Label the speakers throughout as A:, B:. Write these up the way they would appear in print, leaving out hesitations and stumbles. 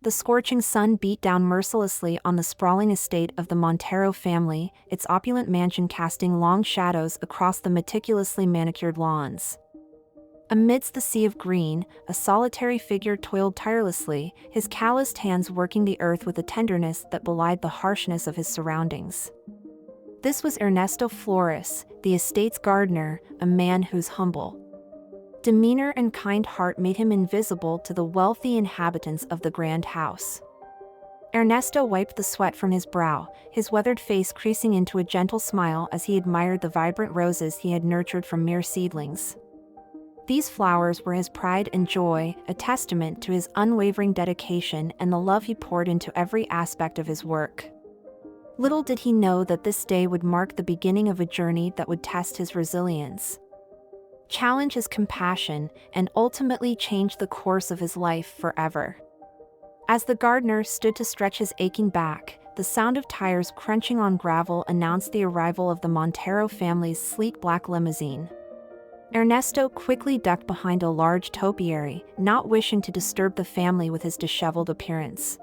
A: The scorching sun beat down mercilessly on the sprawling estate of the Montero family, its opulent mansion casting long shadows across the meticulously manicured lawns. Amidst the sea of green, a solitary figure toiled tirelessly, his calloused hands working the earth with a tenderness that belied the harshness of his surroundings. This was Ernesto Flores, the estate's gardener, a man whose humble demeanor and kind heart made him invisible to the wealthy inhabitants of the grand house. Ernesto wiped the sweat from his brow, his weathered face creasing into a gentle smile as he admired the vibrant roses he had nurtured from mere seedlings. These flowers were his pride and joy, a testament to his unwavering dedication and the love he poured into every aspect of his work. Little did he know that this day would mark the beginning of a journey that would test his resilience, challenge his compassion, and ultimately change the course of his life forever. As the gardener stood to stretch his aching back, the sound of tires crunching on gravel announced the arrival of the Montero family's sleek black limousine. Ernesto quickly ducked behind a large topiary, not wishing to disturb the family with his disheveled appearance.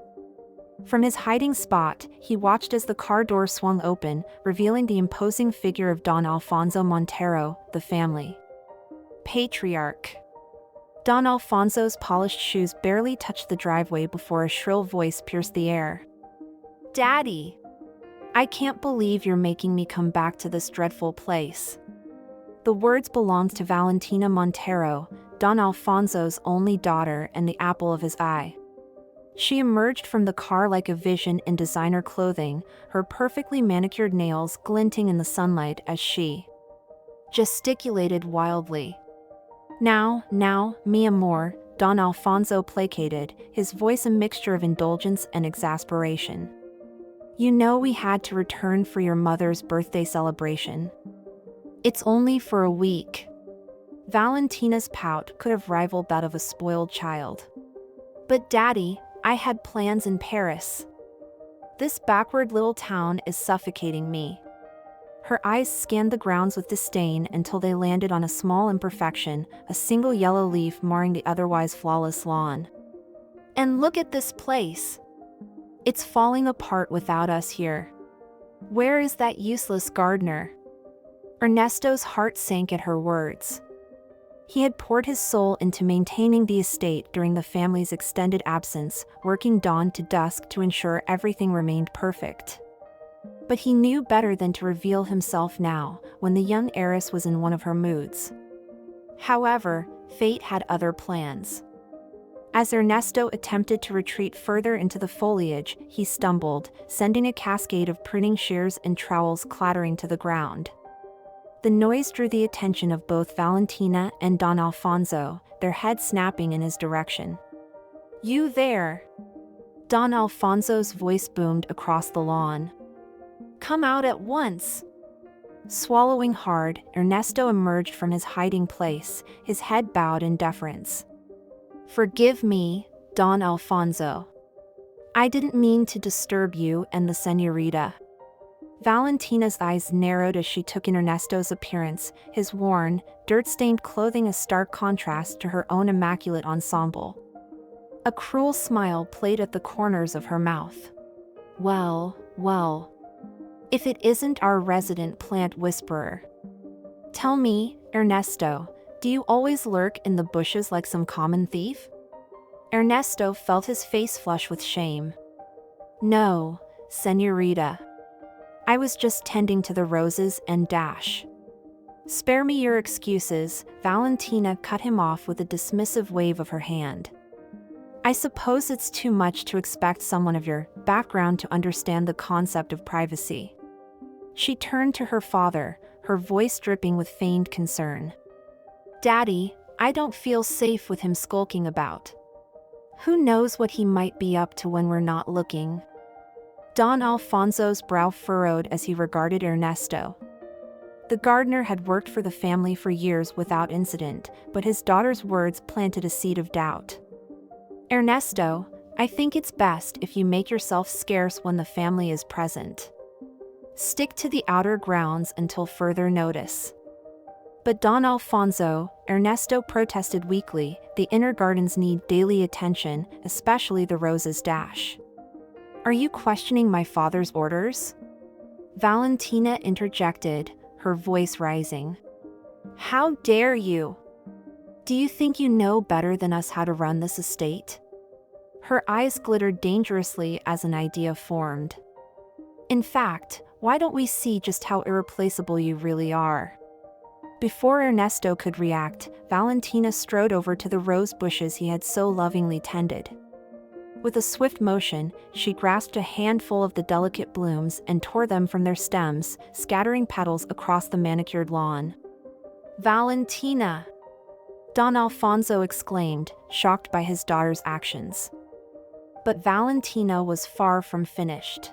A: From his hiding spot, he watched as the car door swung open, revealing the imposing figure of Don Alfonso Montero, the family patriarch. Don Alfonso's polished shoes barely touched the driveway before a shrill voice pierced the air. "Daddy! I can't believe you're making me come back to this dreadful place." The words belonged to Valentina Montero, Don Alfonso's only daughter and the apple of his eye. She emerged from the car like a vision in designer clothing, her perfectly manicured nails glinting in the sunlight as she gesticulated wildly. Now, mi amor," Don Alfonso placated, his voice a mixture of indulgence and exasperation. "You know we had to return for your mother's birthday celebration. It's only for a week." Valentina's pout could have rivaled that of a spoiled child. "But Daddy, I had plans in Paris. This backward little town is suffocating me." Her eyes scanned the grounds with disdain until they landed on a small imperfection, a single yellow leaf marring the otherwise flawless lawn. "And look at this place. It's falling apart without us here. Where is that useless gardener?" Ernesto's heart sank at her words. He had poured his soul into maintaining the estate during the family's extended absence, working dawn to dusk to ensure everything remained perfect. But he knew better than to reveal himself now, when the young heiress was in one of her moods. However, fate had other plans. As Ernesto attempted to retreat further into the foliage, he stumbled, sending a cascade of pruning shears and trowels clattering to the ground. The noise drew the attention of both Valentina and Don Alfonso, their heads snapping in his direction. "You there!" Don Alfonso's voice boomed across the lawn. "Come out at once!" Swallowing hard, Ernesto emerged from his hiding place, his head bowed in deference. "Forgive me, Don Alfonso. I didn't mean to disturb you and the señorita." Valentina's eyes narrowed as she took in Ernesto's appearance, his worn, dirt-stained clothing a stark contrast to her own immaculate ensemble. A cruel smile played at the corners of her mouth. Well, if it isn't our resident plant whisperer. Tell me, Ernesto, do you always lurk in the bushes like some common thief? Ernesto felt his face flush with shame. "No, señorita. I was just tending to the roses and dash." "Spare me your excuses," Valentina cut him off with a dismissive wave of her hand. "I suppose it's too much to expect someone of your background to understand the concept of privacy." She turned to her father, her voice dripping with feigned concern. "Daddy, I don't feel safe with him skulking about. Who knows what he might be up to when we're not looking?" Don Alfonso's brow furrowed as he regarded Ernesto. The gardener had worked for the family for years without incident, but his daughter's words planted a seed of doubt. "Ernesto, I think it's best if you make yourself scarce when the family is present. Stick to the outer grounds until further notice." But Don Alfonso, Ernesto protested weakly, the inner gardens need daily attention, especially the roses dash. Are you questioning my father's orders? Valentina interjected, her voice rising. How dare you? Do you think you know better than us how to run this estate? Her eyes glittered dangerously as an idea formed. In fact, why don't we see just how irreplaceable you really are? Before Ernesto could react, Valentina strode over to the rose bushes he had so lovingly tended. With a swift motion, she grasped a handful of the delicate blooms and tore them from their stems, scattering petals across the manicured lawn. Valentina! Don Alfonso exclaimed, shocked by his daughter's actions. But Valentina was far from finished.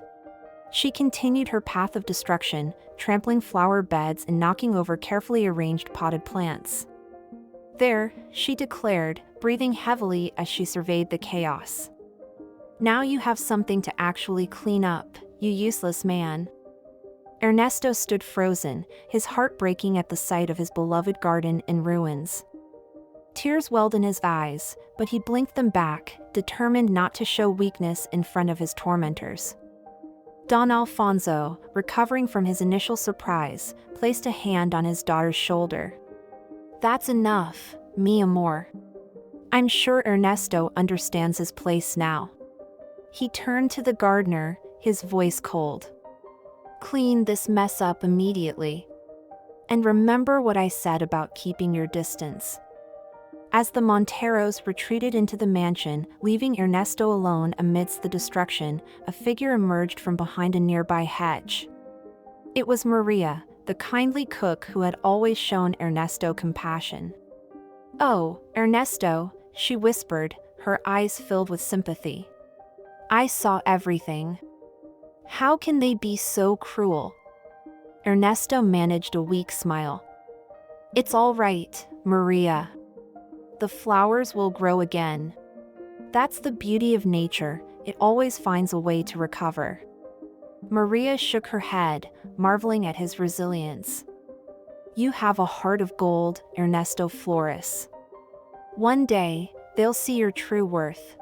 A: She continued her path of destruction, trampling flower beds and knocking over carefully arranged potted plants. There, she declared, breathing heavily as she surveyed the chaos. Now you have something to actually clean up, you useless man. Ernesto stood frozen, his heart breaking at the sight of his beloved garden in ruins. Tears welled in his eyes, but he blinked them back, determined not to show weakness in front of his tormentors. Don Alfonso, recovering from his initial surprise, placed a hand on his daughter's shoulder. That's enough, mi amor. I'm sure Ernesto understands his place now. He turned to the gardener, his voice cold. Clean this mess up immediately. And remember what I said about keeping your distance. As the Monteros retreated into the mansion, leaving Ernesto alone amidst the destruction, a figure emerged from behind a nearby hedge. It was Maria, the kindly cook who had always shown Ernesto compassion. Oh, Ernesto, she whispered, her eyes filled with sympathy. I saw everything. How can they be so cruel? Ernesto managed a weak smile. It's all right, Maria. The flowers will grow again. That's the beauty of nature, it always finds a way to recover. Maria shook her head, marveling at his resilience. You have a heart of gold, Ernesto Flores. One day, they'll see your true worth.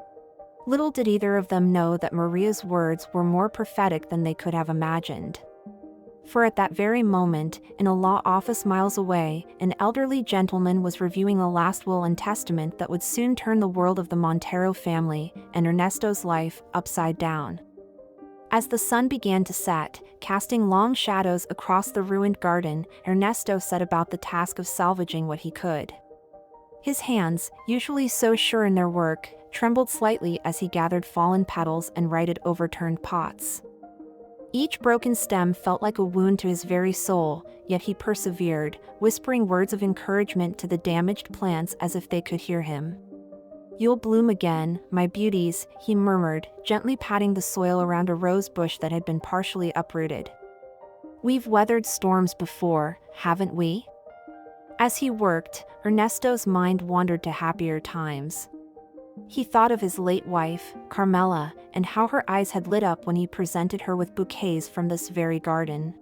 A: Little did either of them know that Maria's words were more prophetic than they could have imagined. For at that very moment, in a law office miles away, an elderly gentleman was reviewing a last will and testament that would soon turn the world of the Montero family and Ernesto's life upside down. As the sun began to set, casting long shadows across the ruined garden, Ernesto set about the task of salvaging what he could. His hands, usually so sure in their work, trembled slightly as he gathered fallen petals and righted overturned pots. Each broken stem felt like a wound to his very soul, yet he persevered, whispering words of encouragement to the damaged plants as if they could hear him. You'll bloom again, my beauties, he murmured, gently patting the soil around a rose bush that had been partially uprooted. We've weathered storms before, haven't we? As he worked, Ernesto's mind wandered to happier times. He thought of his late wife, Carmela, and how her eyes had lit up when he presented her with bouquets from this very garden.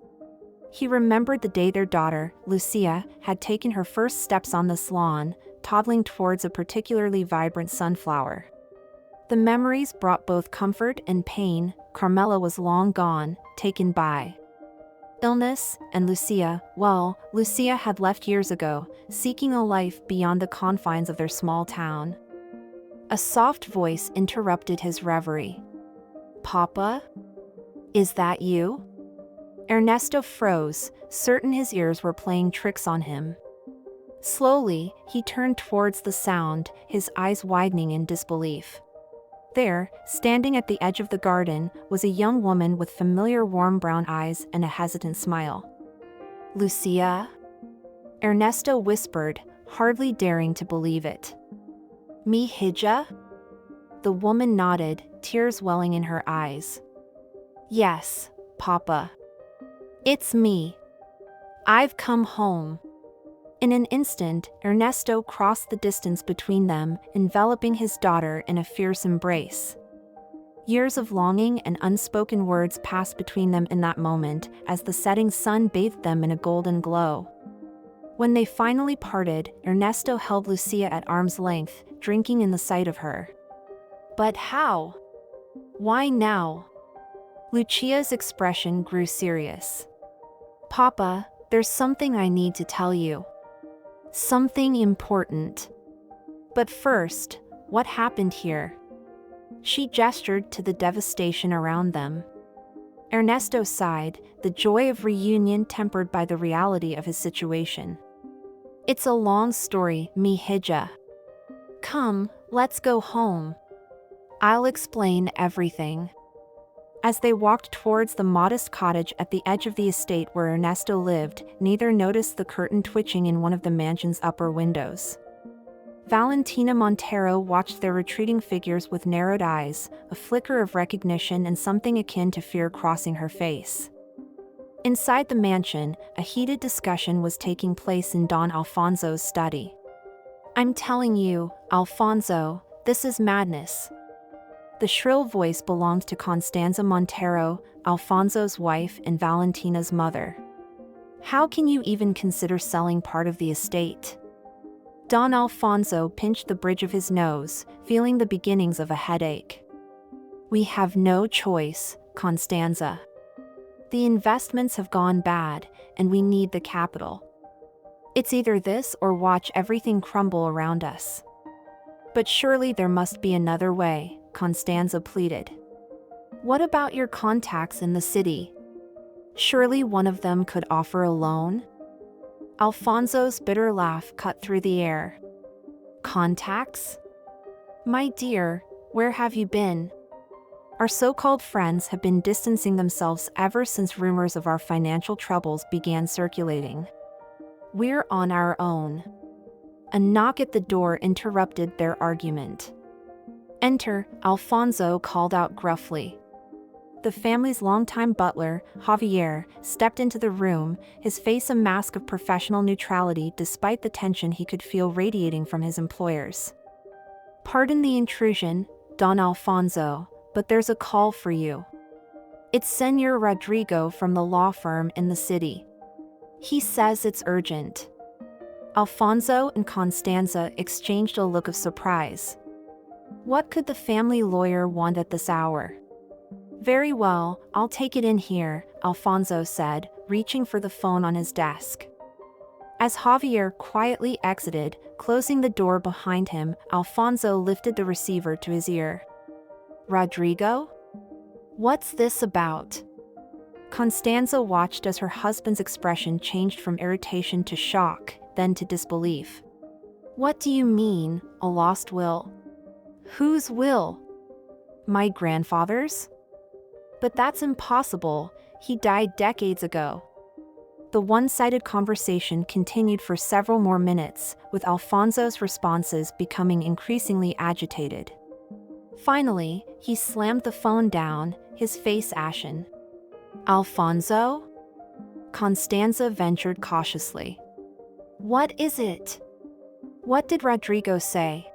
A: He remembered the day their daughter, Lucia, had taken her first steps on this lawn, toddling towards a particularly vibrant sunflower. The memories brought both comfort and pain. Carmela was long gone, taken by illness, and Lucia had left years ago, seeking a life beyond the confines of their small town. A soft voice interrupted his reverie. Papa? Is that you? Ernesto froze, certain his ears were playing tricks on him. Slowly, he turned towards the sound, his eyes widening in disbelief. There, standing at the edge of the garden, was a young woman with familiar warm brown eyes and a hesitant smile. Lucia? Ernesto whispered, hardly daring to believe it. Mi hija? The woman nodded, tears welling in her eyes. Yes, Papa. It's me. I've come home. In an instant, Ernesto crossed the distance between them, enveloping his daughter in a fierce embrace. Years of longing and unspoken words passed between them in that moment, as the setting sun bathed them in a golden glow. When they finally parted, Ernesto held Lucia at arm's length, drinking in the sight of her. But how? Why now? Lucia's expression grew serious. Papa, there's something I need to tell you. Something important. But first, what happened here? She gestured to the devastation around them. Ernesto sighed, the joy of reunion tempered by the reality of his situation. It's a long story, mi hija. Come, let's go home. I'll explain everything. As they walked towards the modest cottage at the edge of the estate where Ernesto lived, neither noticed the curtain twitching in one of the mansion's upper windows. Valentina Montero watched their retreating figures with narrowed eyes, a flicker of recognition and something akin to fear crossing her face. Inside the mansion, a heated discussion was taking place in Don Alfonso's study. I'm telling you, Alfonso, this is madness. The shrill voice belonged to Constanza Montero, Alfonso's wife and Valentina's mother. How can you even consider selling part of the estate? Don Alfonso pinched the bridge of his nose, feeling the beginnings of a headache. We have no choice, Constanza. The investments have gone bad, and we need the capital. It's either this or watch everything crumble around us. But surely there must be another way, Constanza pleaded. What about your contacts in the city? Surely one of them could offer a loan? Alfonso's bitter laugh cut through the air. Contacts? My dear, where have you been? Our so-called friends have been distancing themselves ever since rumors of our financial troubles began circulating. We're on our own. A knock at the door interrupted their argument. Enter, Alfonso called out gruffly. The family's longtime butler, Javier, stepped into the room, his face a mask of professional neutrality despite the tension he could feel radiating from his employers. Pardon the intrusion, Don Alfonso, but there's a call for you. It's Senor Rodrigo from the law firm in the city. He says it's urgent. Alfonso and Constanza exchanged a look of surprise. What could the family lawyer want at this hour? Very well, I'll take it in here, Alfonso said, reaching for the phone on his desk. As Javier quietly exited, closing the door behind him, Alfonso lifted the receiver to his ear. Rodrigo? What's this about? Constanza watched as her husband's expression changed from irritation to shock, then to disbelief. What do you mean, a lost will? Whose will? My grandfather's? But that's impossible, he died decades ago. The one-sided conversation continued for several more minutes, with Alfonso's responses becoming increasingly agitated. Finally, he slammed the phone down, his face ashen. Alfonso? Constanza ventured cautiously. What is it? What did Rodrigo say?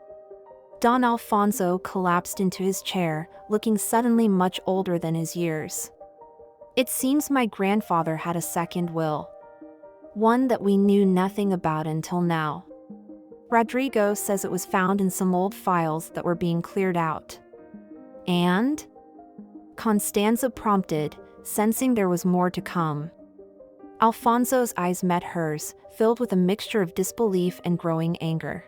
A: Don Alfonso collapsed into his chair, looking suddenly much older than his years. It seems my grandfather had a second will. One that we knew nothing about until now. Rodrigo says it was found in some old files that were being cleared out. And? Constanza prompted, sensing there was more to come. Alfonso's eyes met hers, filled with a mixture of disbelief and growing anger.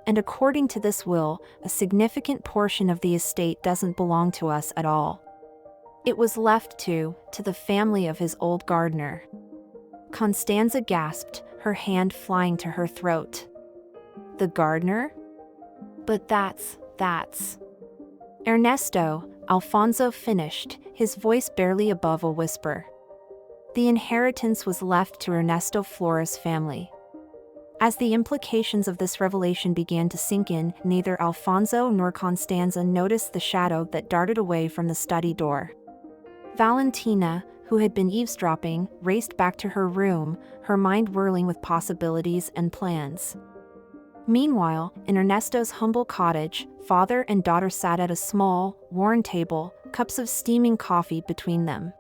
A: And according to this will, a significant portion of the estate doesn't belong to us at all. It was left to the family of his old gardener. Constanza gasped, her hand flying to her throat. The gardener? But that's... Ernesto, Alfonso finished, his voice barely above a whisper. The inheritance was left to Ernesto Flores' family. As the implications of this revelation began to sink in, neither Alfonso nor Constanza noticed the shadow that darted away from the study door. Valentina, who had been eavesdropping, raced back to her room, her mind whirling with possibilities and plans. Meanwhile, in Ernesto's humble cottage, father and daughter sat at a small, worn table, cups of steaming coffee between them.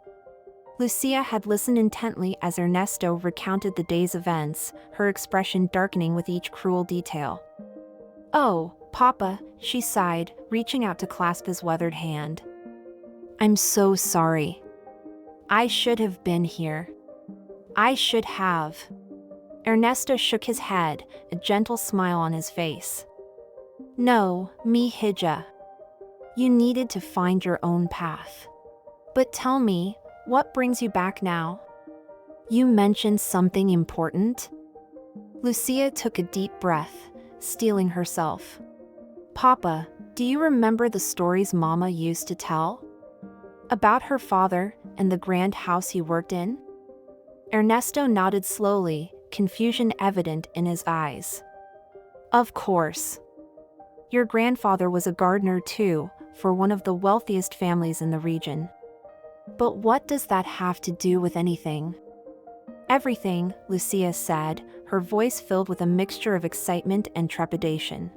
A: Lucia had listened intently as Ernesto recounted the day's events, her expression darkening with each cruel detail. "Oh, Papa," she sighed, reaching out to clasp his weathered hand. "I'm so sorry. I should have been here. I should have." Ernesto shook his head, a gentle smile on his face. "No, mi hija. You needed to find your own path. But tell me, what brings you back now? You mentioned something important?" Lucia took a deep breath, steeling herself. "Papa, do you remember the stories Mama used to tell? About her father and the grand house he worked in?" Ernesto nodded slowly, confusion evident in his eyes. "Of course. Your grandfather was a gardener too, for one of the wealthiest families in the region. But what does that have to do with anything?" "Everything," Lucia said, her voice filled with a mixture of excitement and trepidation.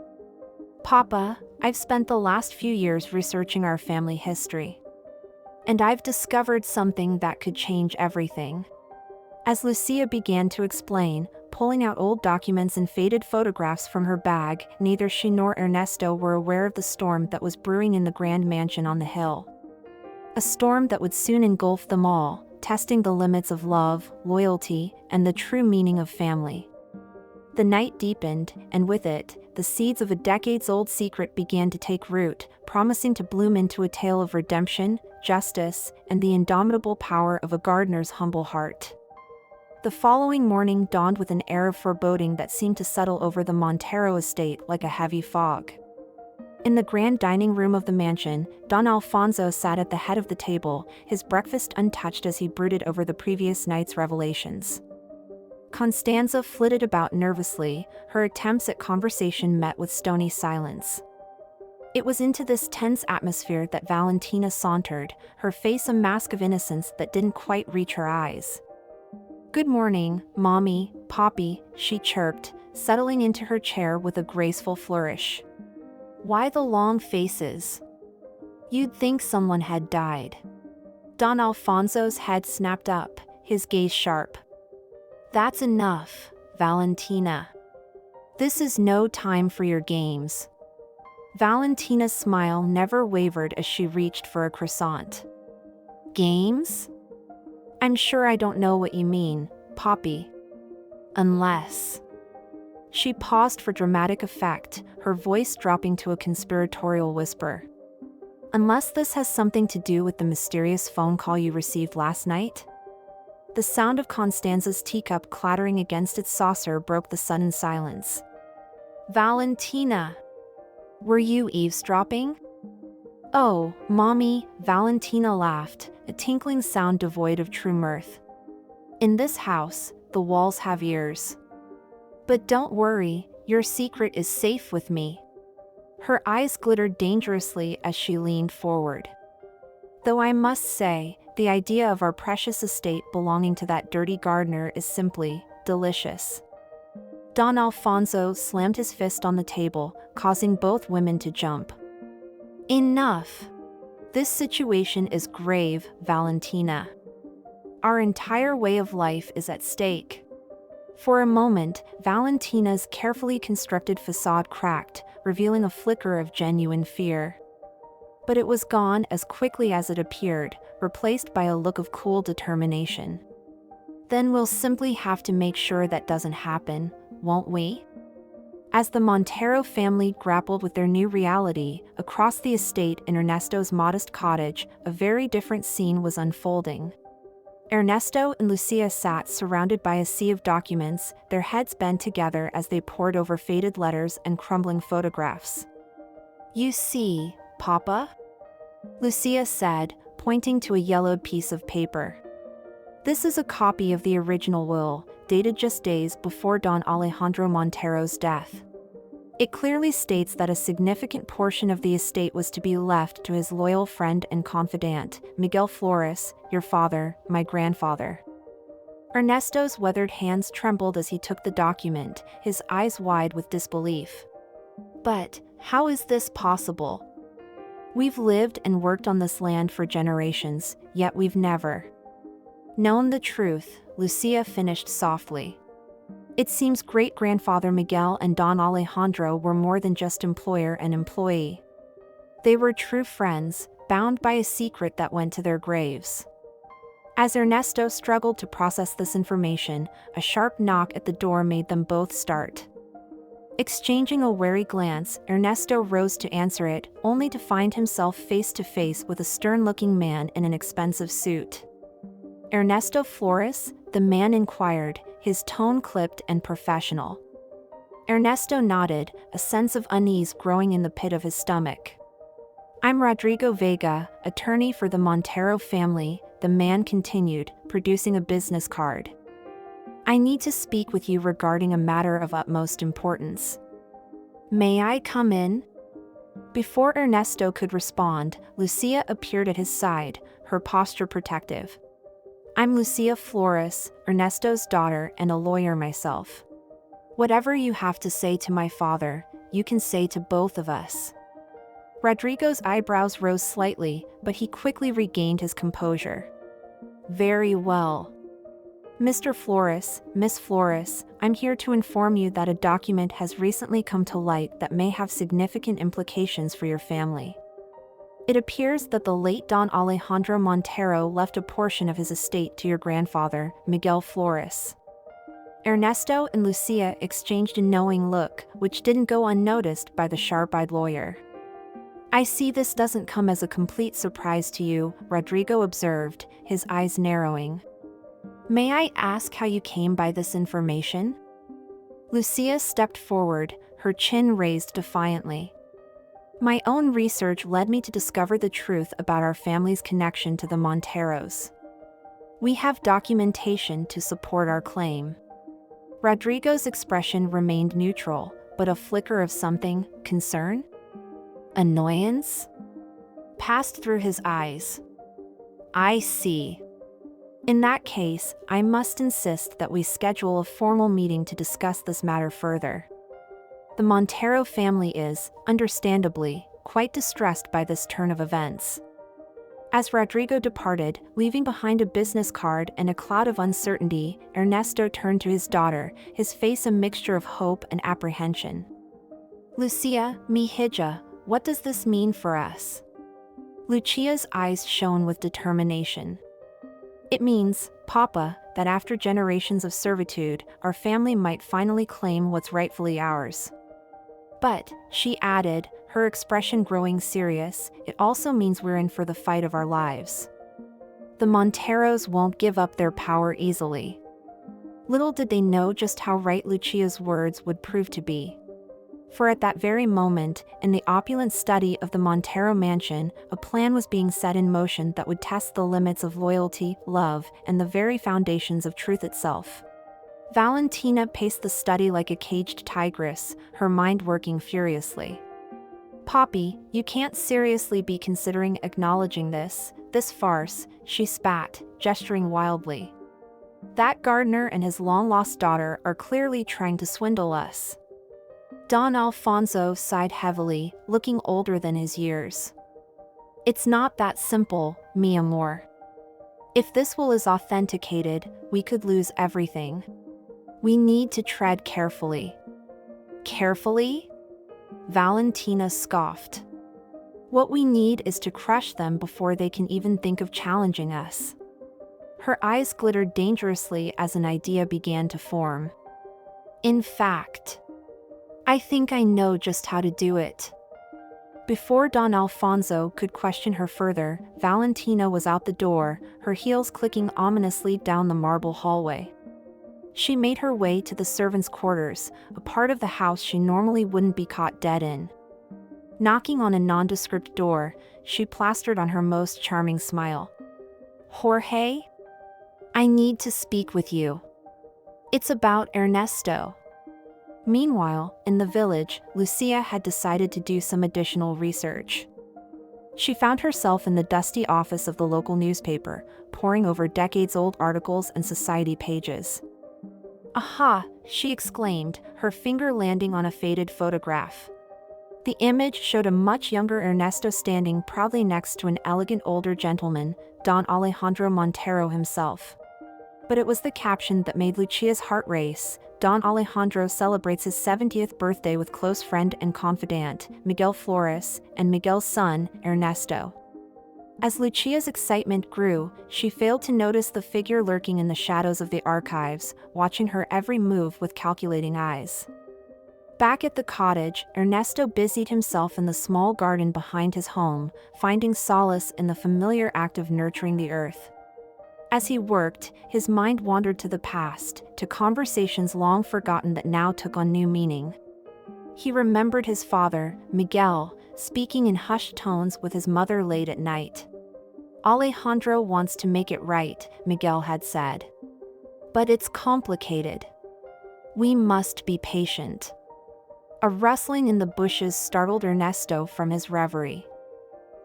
A: "Papa, I've spent the last few years researching our family history. And I've discovered something that could change everything." As Lucia began to explain, pulling out old documents and faded photographs from her bag, neither she nor Ernesto were aware of the storm that was brewing in the grand mansion on the hill. A storm that would soon engulf them all, testing the limits of love, loyalty, and the true meaning of family. The night deepened, and with it, the seeds of a decades-old secret began to take root, promising to bloom into a tale of redemption, justice, and the indomitable power of a gardener's humble heart. The following morning dawned with an air of foreboding that seemed to settle over the Montero estate like a heavy fog. In the grand dining room of the mansion, Don Alfonso sat at the head of the table, his breakfast untouched as he brooded over the previous night's revelations. Constanza flitted about nervously, her attempts at conversation met with stony silence. It was into this tense atmosphere that Valentina sauntered, her face a mask of innocence that didn't quite reach her eyes. "Good morning, Mommy, Poppy," she chirped, settling into her chair with a graceful flourish. "Why the long faces? You'd think someone had died." Don Alfonso's head snapped up, his gaze sharp. "That's enough, Valentina. This is no time for your games." Valentina's smile never wavered as she reached for a croissant. "Games? I'm sure I don't know what you mean, Poppy. Unless..." She paused for dramatic effect, her voice dropping to a conspiratorial whisper. "Unless this has something to do with the mysterious phone call you received last night?" The sound of Constanza's teacup clattering against its saucer broke the sudden silence. "Valentina! Were you eavesdropping?" "Oh, Mommy," Valentina laughed, a tinkling sound devoid of true mirth. "In this house, the walls have ears. But don't worry, your secret is safe with me." Her eyes glittered dangerously as she leaned forward. "Though I must say, the idea of our precious estate belonging to that dirty gardener is simply delicious." Don Alfonso slammed his fist on the table, causing both women to jump. "Enough! This situation is grave, Valentina. Our entire way of life is at stake." For a moment, Valentina's carefully constructed facade cracked, revealing a flicker of genuine fear. But it was gone as quickly as it appeared, replaced by a look of cool determination. "Then we'll simply have to make sure that doesn't happen, won't we?" As the Montero family grappled with their new reality, across the estate in Ernesto's modest cottage, a very different scene was unfolding. Ernesto and Lucia sat surrounded by a sea of documents, their heads bent together as they pored over faded letters and crumbling photographs. "You see, Papa?" Lucia said, pointing to a yellowed piece of paper. "This is a copy of the original will, dated just days before Don Alejandro Montero's death. It clearly states that a significant portion of the estate was to be left to his loyal friend and confidant, Miguel Flores, your father, my grandfather." Ernesto's weathered hands trembled as he took the document, his eyes wide with disbelief. "But how is this possible? We've lived and worked on this land for generations, yet we've never..." Known the truth, Lucia finished softly. It seems great-grandfather Miguel and Don Alejandro were more than just employer and employee. They were true friends, bound by a secret that went to their graves. As Ernesto struggled to process this information, a sharp knock at the door made them both start. Exchanging a wary glance, Ernesto rose to answer it, only to find himself face to face with a stern-looking man in an expensive suit. "Ernesto Flores?" the man inquired, his tone clipped and professional. Ernesto nodded, a sense of unease growing in the pit of his stomach. "I'm Rodrigo Vega, attorney for the Montero family," the man continued, producing a business card. "I need to speak with you regarding a matter of utmost importance. May I come in?" Before Ernesto could respond, Lucia appeared at his side, her posture protective. "I'm Lucia Flores, Ernesto's daughter and a lawyer myself. Whatever you have to say to my father, you can say to both of us." Rodrigo's eyebrows rose slightly, but he quickly regained his composure. "Very well. Mr. Flores, Miss Flores, I'm here to inform you that a document has recently come to light that may have significant implications for your family. It appears that the late Don Alejandro Montero left a portion of his estate to your grandfather, Miguel Flores." Ernesto and Lucia exchanged a knowing look, which didn't go unnoticed by the sharp-eyed lawyer. "I see this doesn't come as a complete surprise to you," Rodrigo observed, his eyes narrowing. "May I ask how you came by this information?" Lucia stepped forward, her chin raised defiantly. "My own research led me to discover the truth about our family's connection to the Monteros. We have documentation to support our claim." Rodrigo's expression remained neutral, but a flicker of something, concern? Annoyance? Passed through his eyes. "I see. In that case, I must insist that we schedule a formal meeting to discuss this matter further. The Montero family is, understandably, quite distressed by this turn of events." As Rodrigo departed, leaving behind a business card and a cloud of uncertainty, Ernesto turned to his daughter, his face a mixture of hope and apprehension. "Lucia, mi hija, what does this mean for us?" Lucia's eyes shone with determination. "It means, Papa, that after generations of servitude, our family might finally claim what's rightfully ours. But," she added, her expression growing serious, "it also means we're in for the fight of our lives. The Monteros won't give up their power easily." Little did they know just how right Lucia's words would prove to be. For at that very moment, in the opulent study of the Montero mansion, a plan was being set in motion that would test the limits of loyalty, love, and the very foundations of truth itself. Valentina paced the study like a caged tigress, her mind working furiously. "Poppy, you can't seriously be considering acknowledging this farce," she spat, gesturing wildly. "That gardener and his long-lost daughter are clearly trying to swindle us." Don Alfonso sighed heavily, looking older than his years. "It's not that simple, mi amor. If this will is authenticated, we could lose everything. We need to tread carefully." "Carefully?" Valentina scoffed. "What we need is to crush them before they can even think of challenging us." Her eyes glittered dangerously as an idea began to form. "In fact, I think I know just how to do it." Before Don Alfonso could question her further, Valentina was out the door, her heels clicking ominously down the marble hallway. She made her way to the servants' quarters, a part of the house she normally wouldn't be caught dead in. Knocking on a nondescript door, she plastered on her most charming smile. "Jorge? I need to speak with you. It's about Ernesto." Meanwhile, in the village, Lucia had decided to do some additional research. She found herself in the dusty office of the local newspaper, poring over decades-old articles and society pages. "Aha!" she exclaimed, her finger landing on a faded photograph. The image showed a much younger Ernesto standing proudly next to an elegant older gentleman, Don Alejandro Montero himself. But it was the caption that made Lucia's heart race. Don Alejandro celebrates his 70th birthday with close friend and confidant, Miguel Flores, and Miguel's son, Ernesto. As Lucia's excitement grew, she failed to notice the figure lurking in the shadows of the archives, watching her every move with calculating eyes. Back at the cottage, Ernesto busied himself in the small garden behind his home, finding solace in the familiar act of nurturing the earth. As he worked, his mind wandered to the past, to conversations long forgotten that now took on new meaning. He remembered his father, Miguel, speaking in hushed tones with his mother late at night. "Alejandro wants to make it right," Miguel had said. "But it's complicated. We must be patient." A rustling in the bushes startled Ernesto from his reverie.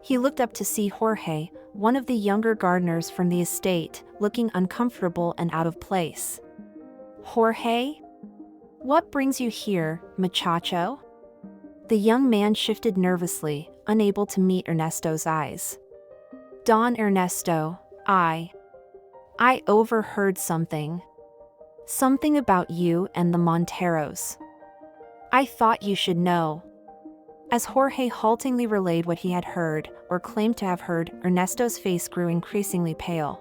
A: He looked up to see Jorge, one of the younger gardeners from the estate, looking uncomfortable and out of place. "Jorge? What brings you here, muchacho?" The young man shifted nervously, unable to meet Ernesto's eyes. "Don Ernesto, I overheard something. Something about you and the Monteros. I thought you should know." As Jorge haltingly relayed what he had heard, or claimed to have heard, Ernesto's face grew increasingly pale.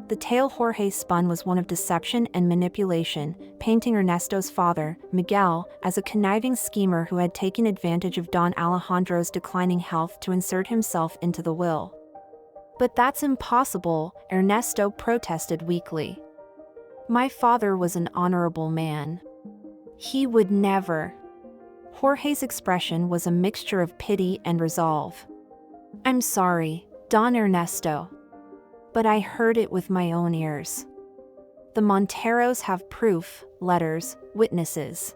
A: The tale Jorge spun was one of deception and manipulation, painting Ernesto's father, Miguel, as a conniving schemer who had taken advantage of Don Alejandro's declining health to insert himself into the will. "But that's impossible," Ernesto protested weakly. "My father was an honorable man. He would never." Jorge's expression was a mixture of pity and resolve. "I'm sorry, Don Ernesto. But I heard it with my own ears. The Monteros have proof, letters, witnesses.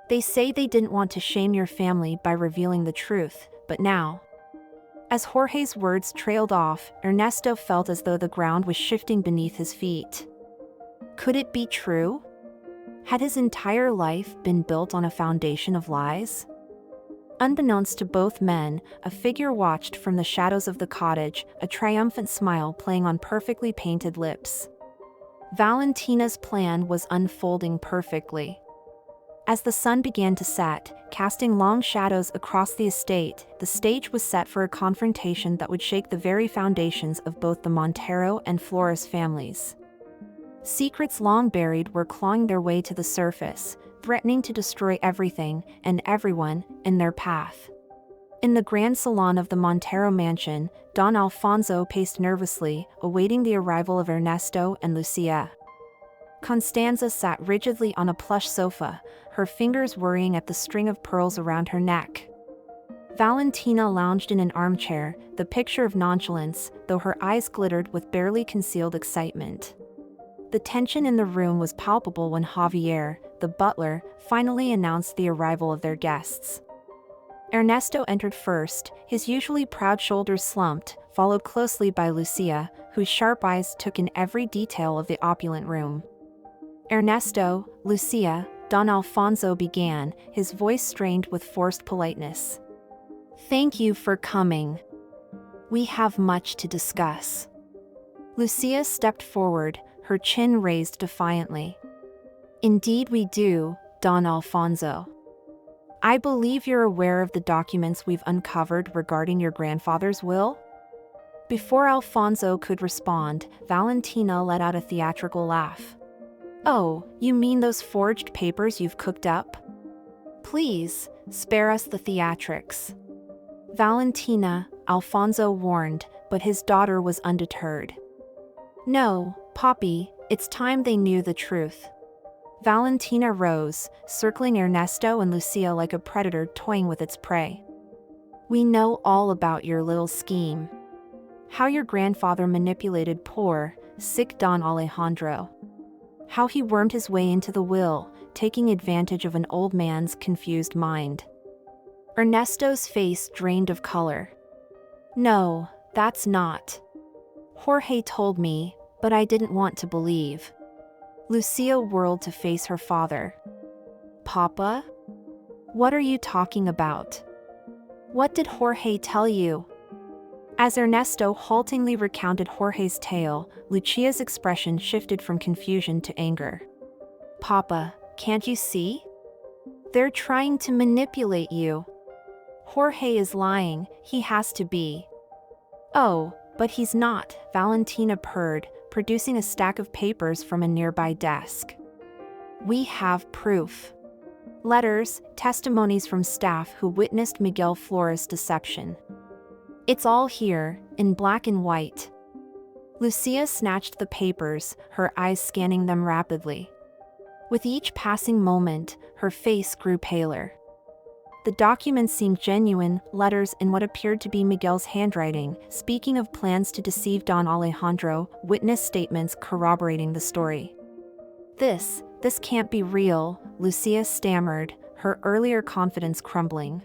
A: They say they didn't want to shame your family by revealing the truth, but now..." As Jorge's words trailed off, Ernesto felt as though the ground was shifting beneath his feet. Could it be true? Had his entire life been built on a foundation of lies? Unbeknownst to both men, a figure watched from the shadows of the cottage, a triumphant smile playing on perfectly painted lips. Valentina's plan was unfolding perfectly. As the sun began to set, casting long shadows across the estate, the stage was set for a confrontation that would shake the very foundations of both the Montero and Flores families. Secrets long buried were clawing their way to the surface, threatening to destroy everything and everyone in their path. In the grand salon of the Montero mansion, Don Alfonso paced nervously, awaiting the arrival of Ernesto and Lucia. Constanza sat rigidly on a plush sofa, her fingers worrying at the string of pearls around her neck. Valentina lounged in an armchair, the picture of nonchalance, though her eyes glittered with barely concealed excitement. The tension in the room was palpable when Javier, the butler, finally announced the arrival of their guests. Ernesto entered first, his usually proud shoulders slumped, followed closely by Lucia, whose sharp eyes took in every detail of the opulent room. "Ernesto, Lucia," Don Alfonso began, his voice strained with forced politeness. "Thank you for coming. We have much to discuss." Lucia stepped forward, her chin raised defiantly. "Indeed we do, Don Alfonso. I believe you're aware of the documents we've uncovered regarding your grandfather's will?" Before Alfonso could respond, Valentina let out a theatrical laugh. "Oh, you mean those forged papers you've cooked up? Please, spare us the theatrics." "Valentina," Alfonso warned, but his daughter was undeterred. "No, Poppy, it's time they knew the truth." Valentina rose, circling Ernesto and Lucia like a predator toying with its prey. "We know all about your little scheme. How your grandfather manipulated poor, sick Don Alejandro. How he wormed his way into the will, taking advantage of an old man's confused mind." Ernesto's face drained of color. "No, that's not. Jorge told me, but I didn't want to believe." Lucia whirled to face her father. "Papa? What are you talking about? What did Jorge tell you?" As Ernesto haltingly recounted Jorge's tale, Lucia's expression shifted from confusion to anger. "Papa, can't you see? They're trying to manipulate you. Jorge is lying, he has to be." "Oh, but he's not," Valentina purred, producing a stack of papers from a nearby desk. "We have proof. Letters, testimonies from staff who witnessed Miguel Flores' deception. It's all here, in black and white." Lucia snatched the papers, her eyes scanning them rapidly. With each passing moment, her face grew paler. The documents seemed genuine, letters in what appeared to be Miguel's handwriting, speaking of plans to deceive Don Alejandro, witness statements corroborating the story. This can't be real," Lucia stammered, her earlier confidence crumbling.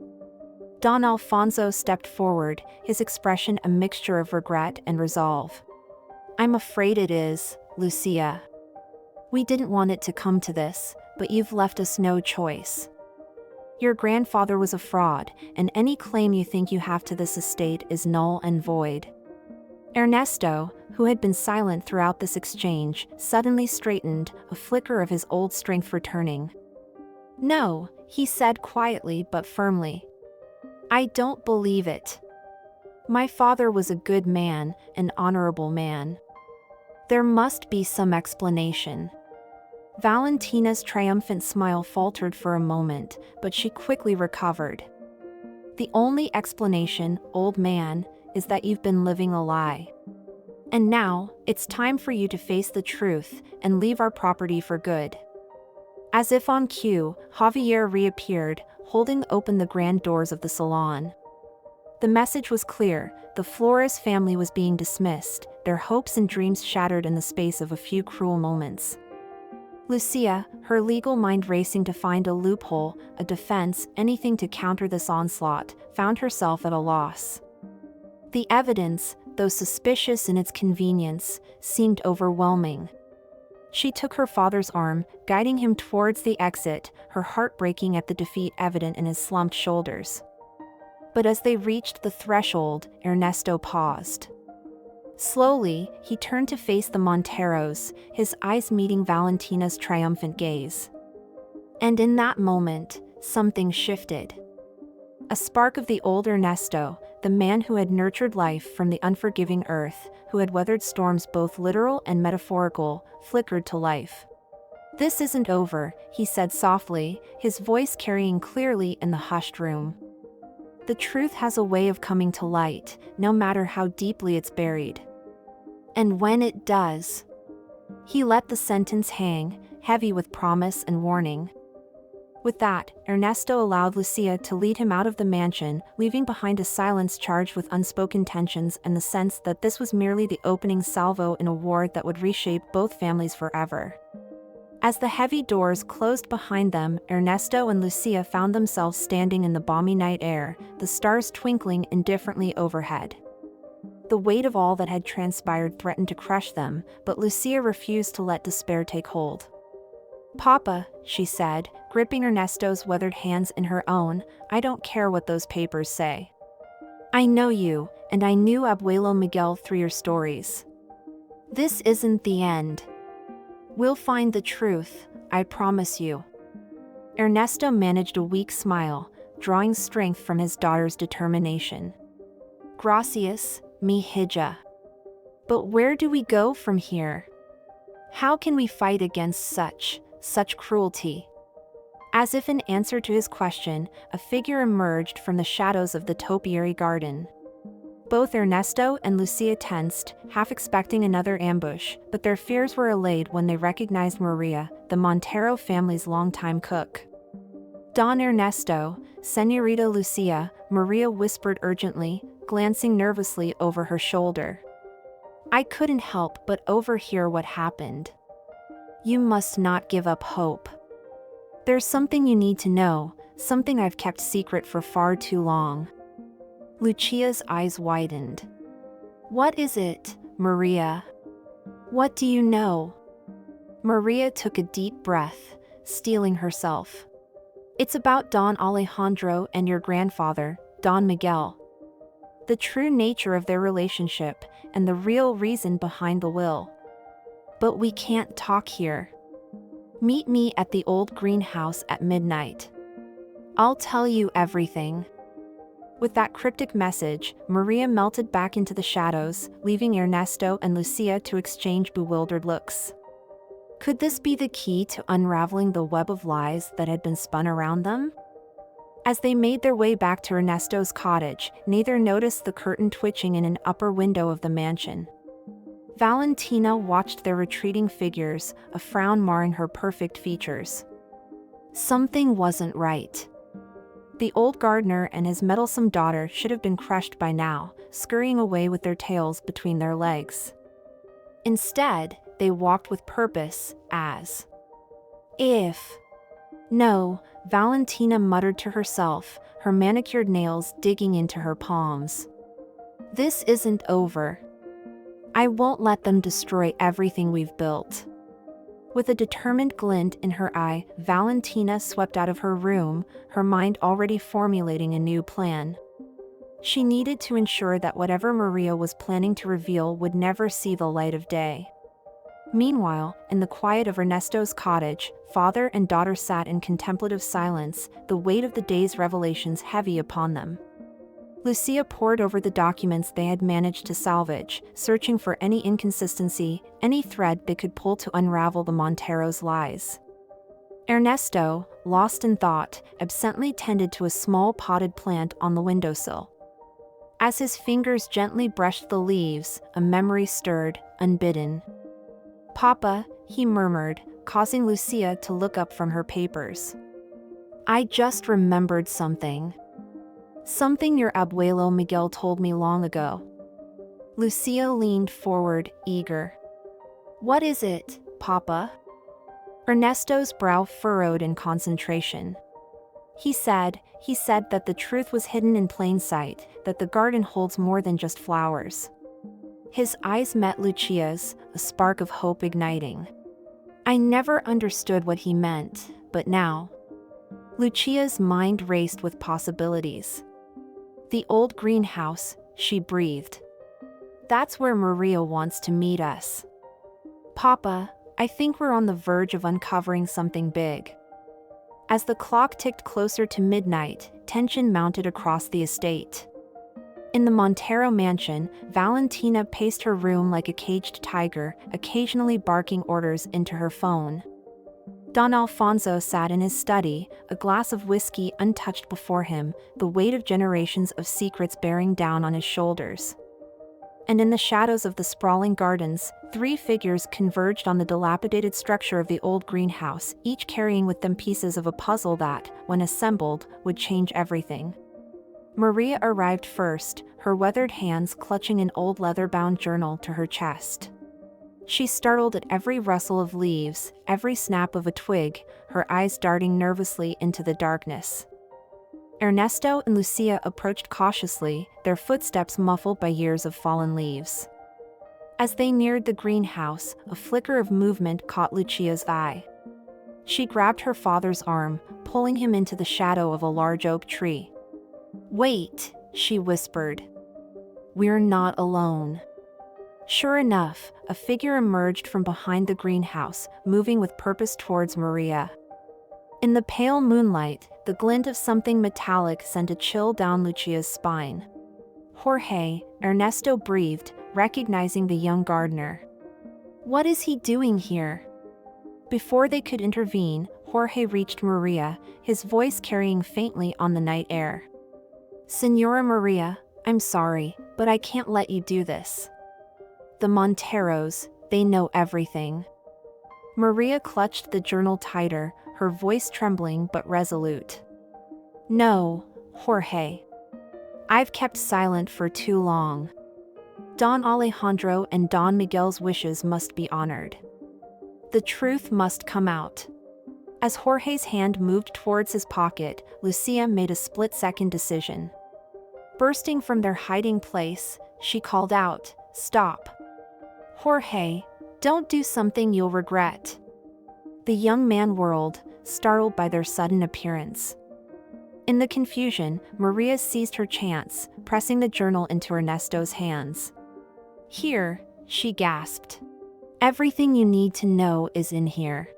A: Don Alfonso stepped forward, his expression a mixture of regret and resolve. "I'm afraid it is, Lucia. We didn't want it to come to this, but you've left us no choice. Your grandfather was a fraud, and any claim you think you have to this estate is null and void." Ernesto, who had been silent throughout this exchange, suddenly straightened, a flicker of his old strength returning. "No," he said quietly but firmly. "I don't believe it. My father was a good man, an honorable man. There must be some explanation." Valentina's triumphant smile faltered for a moment, but she quickly recovered. "The only explanation, old man, is that you've been living a lie. And now, it's time for you to face the truth and leave our property for good." As if on cue, Javier reappeared, holding open the grand doors of the salon. The message was clear: the Flores family was being dismissed, their hopes and dreams shattered in the space of a few cruel moments. Lucia, her legal mind racing to find a loophole, a defense, anything to counter this onslaught, found herself at a loss. The evidence, though suspicious in its convenience, seemed overwhelming. She took her father's arm, guiding him towards the exit, her heart breaking at the defeat evident in his slumped shoulders. But as they reached the threshold, Ernesto paused. Slowly, he turned to face the Monteros, his eyes meeting Valentina's triumphant gaze. And in that moment, something shifted. A spark of the old Ernesto, the man who had nurtured life from the unforgiving earth, who had weathered storms both literal and metaphorical, flickered to life. "This isn't over," he said softly, his voice carrying clearly in the hushed room. "The truth has a way of coming to light, no matter how deeply it's buried. And when it does..." He let the sentence hang, heavy with promise and warning. With that, Ernesto allowed Lucia to lead him out of the mansion, leaving behind a silence charged with unspoken tensions and the sense that this was merely the opening salvo in a war that would reshape both families forever. As the heavy doors closed behind them, Ernesto and Lucia found themselves standing in the balmy night air, the stars twinkling indifferently overhead. The weight of all that had transpired threatened to crush them, but Lucia refused to let despair take hold. "Papa," she said, gripping Ernesto's weathered hands in her own, "I don't care what those papers say. I know you, and I knew Abuelo Miguel through your stories. This isn't the end. We'll find the truth, I promise you." Ernesto managed a weak smile, drawing strength from his daughter's determination. "Gracias, mi hija. But where do we go from here? How can we fight against such cruelty?" As if in answer to his question, a figure emerged from the shadows of the topiary garden. Both Ernesto and Lucia tensed, half expecting another ambush, but their fears were allayed when they recognized Maria, the Montero family's longtime cook. "Don Ernesto, Señorita Lucia," Maria whispered urgently, glancing nervously over her shoulder. "I couldn't help but overhear what happened. You must not give up hope. There's something you need to know, something I've kept secret for far too long." Lucia's eyes widened. "What is it, Maria? What do you know?" Maria took a deep breath, steeling herself. "It's about Don Alejandro and your grandfather, Don Miguel." the true nature of their relationship, and the real reason behind the will. But we can't talk here. Meet me at the old greenhouse at midnight. I'll tell you everything. With that cryptic message, Maria melted back into the shadows, leaving Ernesto and Lucia to exchange bewildered looks. Could this be the key to unraveling the web of lies that had been spun around them? As they made their way back to Ernesto's cottage, neither noticed the curtain twitching in an upper window of the mansion. Valentina watched their retreating figures, a frown marring her perfect features. Something wasn't right. The old gardener and his meddlesome daughter should have been crushed by now, scurrying away with their tails between their legs. Instead, they walked with purpose, as if. No, Valentina muttered to herself, her manicured nails digging into her palms. This isn't over. I won't let them destroy everything we've built. With a determined glint in her eye, Valentina swept out of her room, her mind already formulating a new plan. She needed to ensure that whatever Maria was planning to reveal would never see the light of day. Meanwhile, in the quiet of Ernesto's cottage, father and daughter sat in contemplative silence, the weight of the day's revelations heavy upon them. Lucia pored over the documents they had managed to salvage, searching for any inconsistency, any thread they could pull to unravel the Montero's lies. Ernesto, lost in thought, absently tended to a small potted plant on the windowsill. As his fingers gently brushed the leaves, a memory stirred, unbidden. "Papa," he murmured, causing Lucia to look up from her papers. "I just remembered something. Something your abuelo Miguel told me long ago." Lucia leaned forward, eager. "What is it, Papa?" Ernesto's brow furrowed in concentration. He said that the truth was hidden in plain sight, that the garden holds more than just flowers. His eyes met Lucia's, a spark of hope igniting. I never understood what he meant, but now. Lucia's mind raced with possibilities. The old greenhouse, she breathed. That's where Maria wants to meet us. Papa, I think we're on the verge of uncovering something big. As the clock ticked closer to midnight, tension mounted across the estate. In the Montero mansion, Valentina paced her room like a caged tiger, occasionally barking orders into her phone. Don Alfonso sat in his study, a glass of whiskey untouched before him, the weight of generations of secrets bearing down on his shoulders. And in the shadows of the sprawling gardens, three figures converged on the dilapidated structure of the old greenhouse, each carrying with them pieces of a puzzle that, when assembled, would change everything. Maria arrived first, her weathered hands clutching an old leather-bound journal to her chest. She startled at every rustle of leaves, every snap of a twig, her eyes darting nervously into the darkness. Ernesto and Lucia approached cautiously, their footsteps muffled by years of fallen leaves. As they neared the greenhouse, a flicker of movement caught Lucia's eye. She grabbed her father's arm, pulling him into the shadow of a large oak tree. "Wait," she whispered. "We're not alone." Sure enough, a figure emerged from behind the greenhouse, moving with purpose towards Maria. In the pale moonlight, the glint of something metallic sent a chill down Lucia's spine. "Jorge," Ernesto breathed, recognizing the young gardener. "What is he doing here?" Before they could intervene, Jorge reached Maria, his voice carrying faintly on the night air. "Señora Maria, I'm sorry, but I can't let you do this. The Monteros, they know everything." Maria clutched the journal tighter, her voice trembling but resolute. "No, Jorge. I've kept silent for too long. Don Alejandro and Don Miguel's wishes must be honored. The truth must come out." As Jorge's hand moved towards his pocket, Lucia made a split-second decision. Bursting from their hiding place, she called out, "Stop. Jorge, don't do something you'll regret." The young man whirled, startled by their sudden appearance. In the confusion, Maria seized her chance, pressing the journal into Ernesto's hands. "Here," she gasped. "Everything you need to know is in here.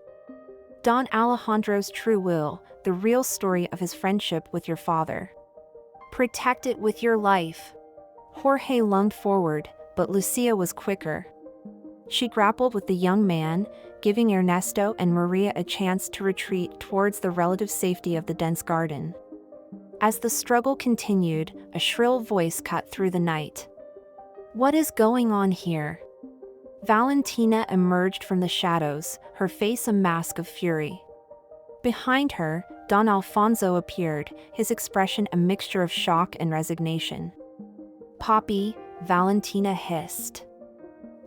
A: Don Alejandro's true will, the real story of his friendship with your father. Protect it with your life." Jorge lunged forward, but Lucia was quicker. She grappled with the young man, giving Ernesto and Maria a chance to retreat towards the relative safety of the dense garden. As the struggle continued, a shrill voice cut through the night. "What is going on here?" Valentina emerged from the shadows, her face a mask of fury. Behind her, Don Alfonso appeared, his expression a mixture of shock and resignation. "Papi," Valentina hissed.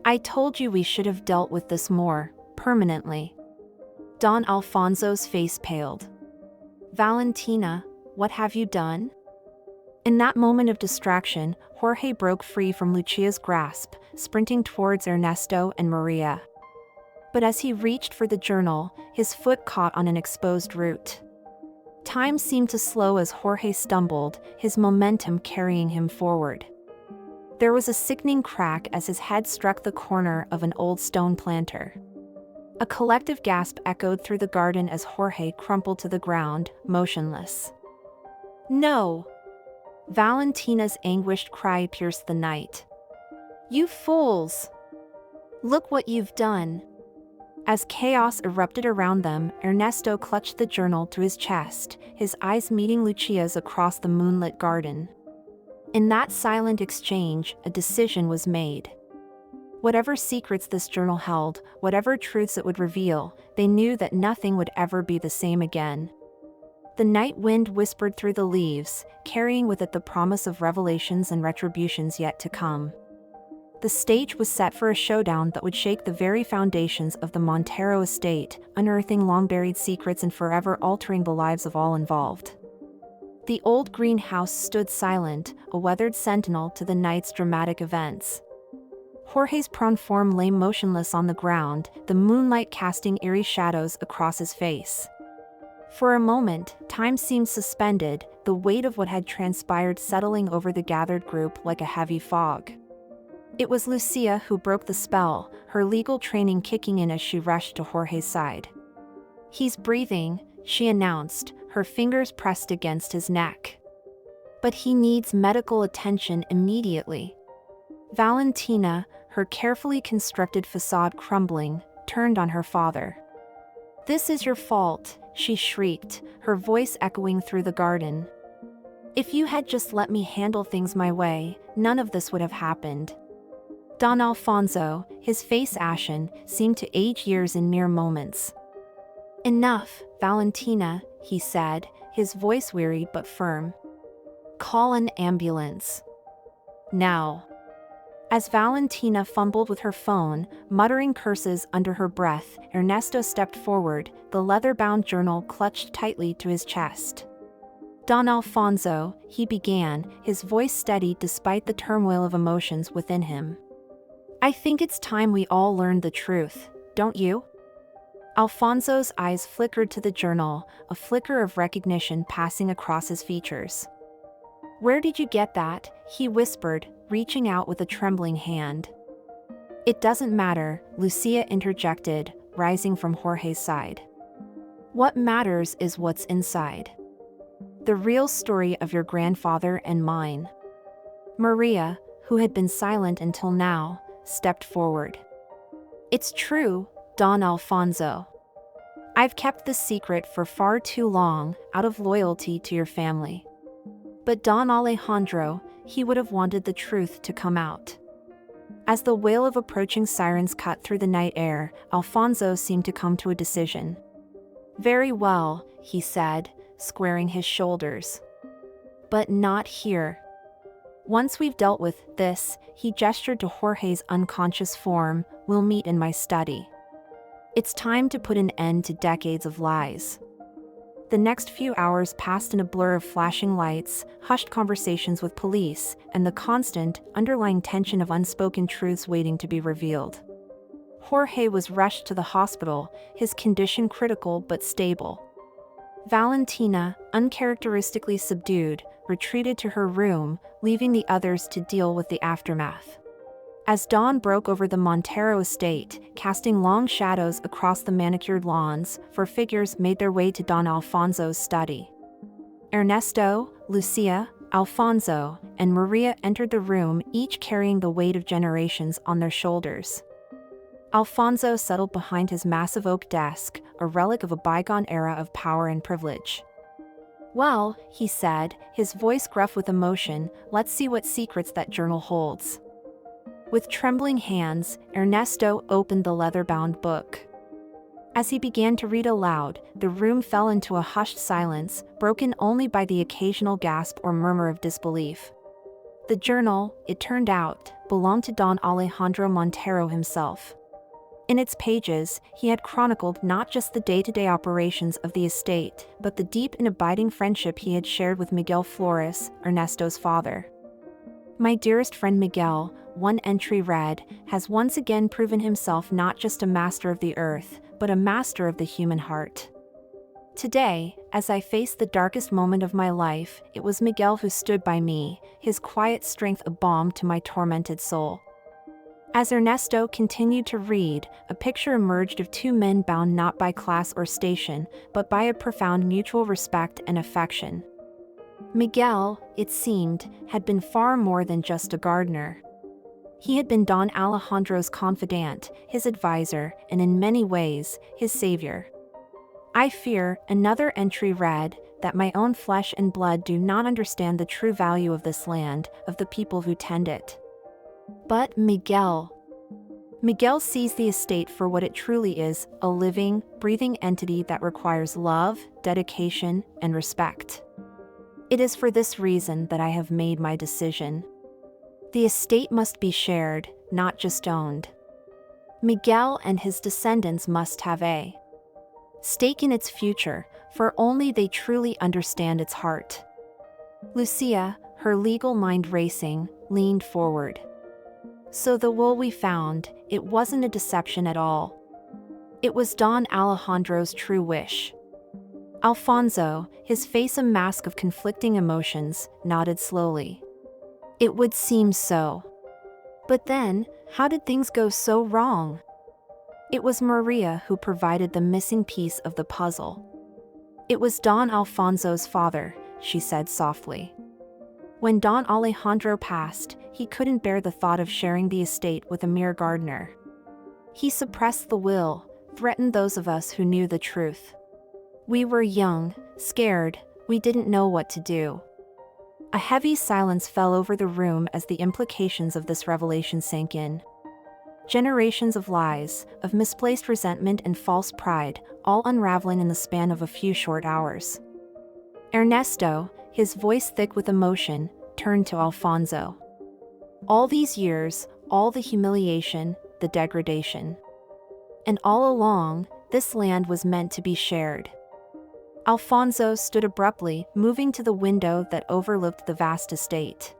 A: "I told you we should have dealt with this more permanently." Don Alfonso's face paled. "Valentina, what have you done?" In that moment of distraction, Jorge broke free from Lucia's grasp, sprinting towards Ernesto and Maria. But as he reached for the journal, his foot caught on an exposed root. Time seemed to slow as Jorge stumbled, his momentum carrying him forward. There was a sickening crack as his head struck the corner of an old stone planter. A collective gasp echoed through the garden as Jorge crumpled to the ground, motionless. "No!" Valentina's anguished cry pierced the night. "You fools! Look what you've done!" As chaos erupted around them, Ernesto clutched the journal to his chest, his eyes meeting Lucia's across the moonlit garden. In that silent exchange, a decision was made. Whatever secrets this journal held, whatever truths it would reveal, they knew that nothing would ever be the same again. The night wind whispered through the leaves, carrying with it the promise of revelations and retributions yet to come. The stage was set for a showdown that would shake the very foundations of the Montero estate, unearthing long-buried secrets and forever altering the lives of all involved. The old greenhouse stood silent, a weathered sentinel to the night's dramatic events. Jorge's prone form lay motionless on the ground, the moonlight casting eerie shadows across his face. For a moment, time seemed suspended, the weight of what had transpired settling over the gathered group like a heavy fog. It was Lucia who broke the spell, her legal training kicking in as she rushed to Jorge's side. "He's breathing," she announced, her fingers pressed against his neck. "But he needs medical attention immediately." Valentina, her carefully constructed facade crumbling, turned on her father. "This is your fault," she shrieked, her voice echoing through the garden. "If you had just let me handle things my way, none of this would have happened." Don Alfonso, his face ashen, seemed to age years in mere moments. "Enough, Valentina," he said, his voice weary but firm. "Call an ambulance. Now." As Valentina fumbled with her phone, muttering curses under her breath, Ernesto stepped forward, the leather-bound journal clutched tightly to his chest. "Don Alfonso," he began, his voice steady despite the turmoil of emotions within him. "I think it's time we all learned the truth, don't you?" Alfonso's eyes flickered to the journal, a flicker of recognition passing across his features. "Where did you get that?" he whispered, reaching out with a trembling hand. "It doesn't matter," Lucia interjected, rising from Jorge's side. "What matters is what's inside. The real story of your grandfather and mine." Maria, who had been silent until now, stepped forward. "It's true, Don Alfonso. I've kept this secret for far too long, out of loyalty to your family. But Don Alejandro, he would have wanted the truth to come out." As the wail of approaching sirens cut through the night air, Alfonso seemed to come to a decision. "Very well," he said, squaring his shoulders. "But not here. Once we've dealt with this," he gestured to Jorge's unconscious form, "we'll meet in my study. It's time to put an end to decades of lies." The next few hours passed in a blur of flashing lights, hushed conversations with police, and the constant, underlying tension of unspoken truths waiting to be revealed. Jorge was rushed to the hospital, his condition critical but stable. Valentina, uncharacteristically subdued, retreated to her room, leaving the others to deal with the aftermath. As dawn broke over the Montero estate, casting long shadows across the manicured lawns, four figures made their way to Don Alfonso's study. Ernesto, Lucia, Alfonso, and Maria entered the room, each carrying the weight of generations on their shoulders. Alfonso settled behind his massive oak desk, a relic of a bygone era of power and privilege. "Well," he said, his voice gruff with emotion, "let's see what secrets that journal holds." With trembling hands, Ernesto opened the leather-bound book. As he began to read aloud, the room fell into a hushed silence, broken only by the occasional gasp or murmur of disbelief. The journal, it turned out, belonged to Don Alejandro Montero himself. In its pages, he had chronicled not just the day-to-day operations of the estate, but the deep and abiding friendship he had shared with Miguel Flores, Ernesto's father. "My dearest friend Miguel," one entry read, "has once again proven himself not just a master of the earth, but a master of the human heart. Today, as I faced the darkest moment of my life, it was Miguel who stood by me, his quiet strength a balm to my tormented soul." As Ernesto continued to read, a picture emerged of two men bound not by class or station, but by a profound mutual respect and affection. Miguel, it seemed, had been far more than just a gardener. He had been Don Alejandro's confidant, his advisor, and in many ways, his savior. "I fear," another entry read, "that my own flesh and blood do not understand the true value of this land, of the people who tend it. But Miguel sees the estate for what it truly is, a living, breathing entity that requires love, dedication, and respect. It is for this reason that I have made my decision. The estate must be shared, not just owned. Miguel and his descendants must have a stake in its future, for only they truly understand its heart." Lucia, her legal mind racing, leaned forward. "So the will we found, it wasn't a deception at all. It was Don Alejandro's true wish." Alfonso, his face a mask of conflicting emotions, nodded slowly. "It would seem so. But then, how did things go so wrong?" It was Maria who provided the missing piece of the puzzle. "It was Don Alfonso's father," she said softly. "When Don Alejandro passed, he couldn't bear the thought of sharing the estate with a mere gardener. He suppressed the will, threatened those of us who knew the truth. We were young, scared, we didn't know what to do." A heavy silence fell over the room as the implications of this revelation sank in. Generations of lies, of misplaced resentment and false pride, all unraveling in the span of a few short hours. Ernesto, his voice thick with emotion, turned to Alfonso. "All these years, all the humiliation, the degradation. And all along, this land was meant to be shared." Alfonso stood abruptly, moving to the window that overlooked the vast estate.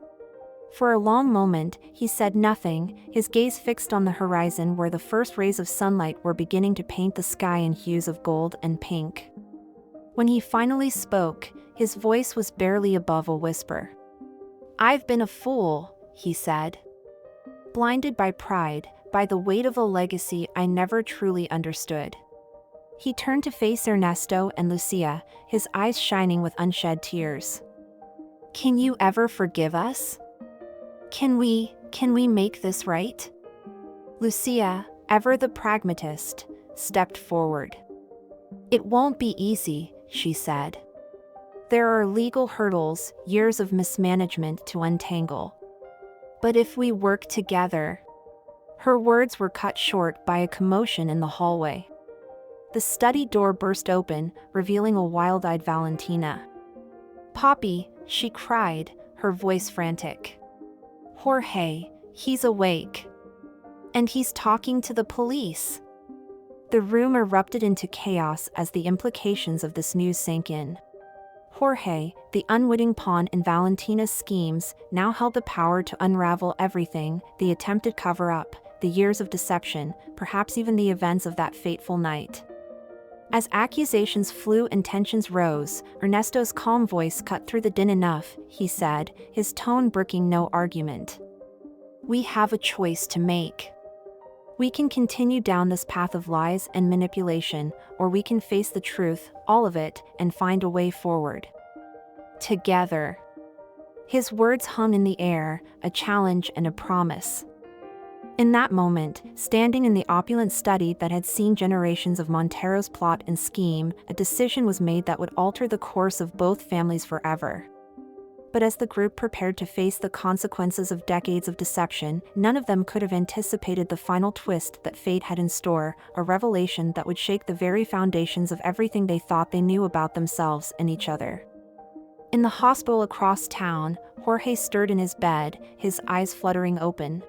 A: For a long moment, he said nothing, his gaze fixed on the horizon where the first rays of sunlight were beginning to paint the sky in hues of gold and pink. When he finally spoke, his voice was barely above a whisper. "I've been a fool," he said. "Blinded by pride, by the weight of a legacy I never truly understood." He turned to face Ernesto and Lucia, his eyes shining with unshed tears. "Can you ever forgive us? Can we make this right?" Lucia, ever the pragmatist, stepped forward. "It won't be easy," she said. "There are legal hurdles, years of mismanagement to untangle. But if we work together..." Her words were cut short by a commotion in the hallway. The study door burst open, revealing a wild-eyed Valentina. "Poppy," she cried, her voice frantic. "Jorge, he's awake. And he's talking to the police." The room erupted into chaos as the implications of this news sank in. Jorge, the unwitting pawn in Valentina's schemes, now held the power to unravel everything, the attempted cover-up, the years of deception, perhaps even the events of that fateful night. As accusations flew and tensions rose, Ernesto's calm voice cut through the din. "Enough," he said, his tone brooking no argument. "We have a choice to make. We can continue down this path of lies and manipulation, or we can face the truth, all of it, and find a way forward. Together." His words hung in the air, a challenge and a promise. In that moment, standing in the opulent study that had seen generations of Montero's plot and scheme, a decision was made that would alter the course of both families forever. But as the group prepared to face the consequences of decades of deception, none of them could have anticipated the final twist that fate had in store, a revelation that would shake the very foundations of everything they thought they knew about themselves and each other. In the hospital across town, Jorge stirred in his bed, his eyes fluttering open.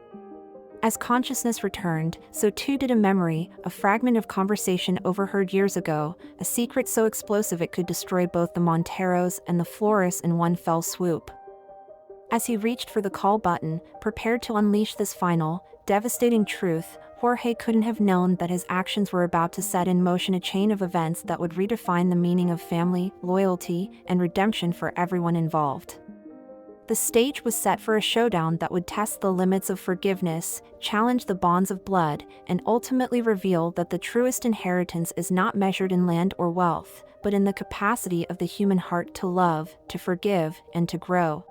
A: As consciousness returned, so too did a memory, a fragment of conversation overheard years ago, a secret so explosive it could destroy both the Monteros and the Flores in one fell swoop. As he reached for the call button, prepared to unleash this final, devastating truth, Jorge couldn't have known that his actions were about to set in motion a chain of events that would redefine the meaning of family, loyalty, and redemption for everyone involved. The stage was set for a showdown that would test the limits of forgiveness, challenge the bonds of blood, and ultimately reveal that the truest inheritance is not measured in land or wealth, but in the capacity of the human heart to love, to forgive, and to grow.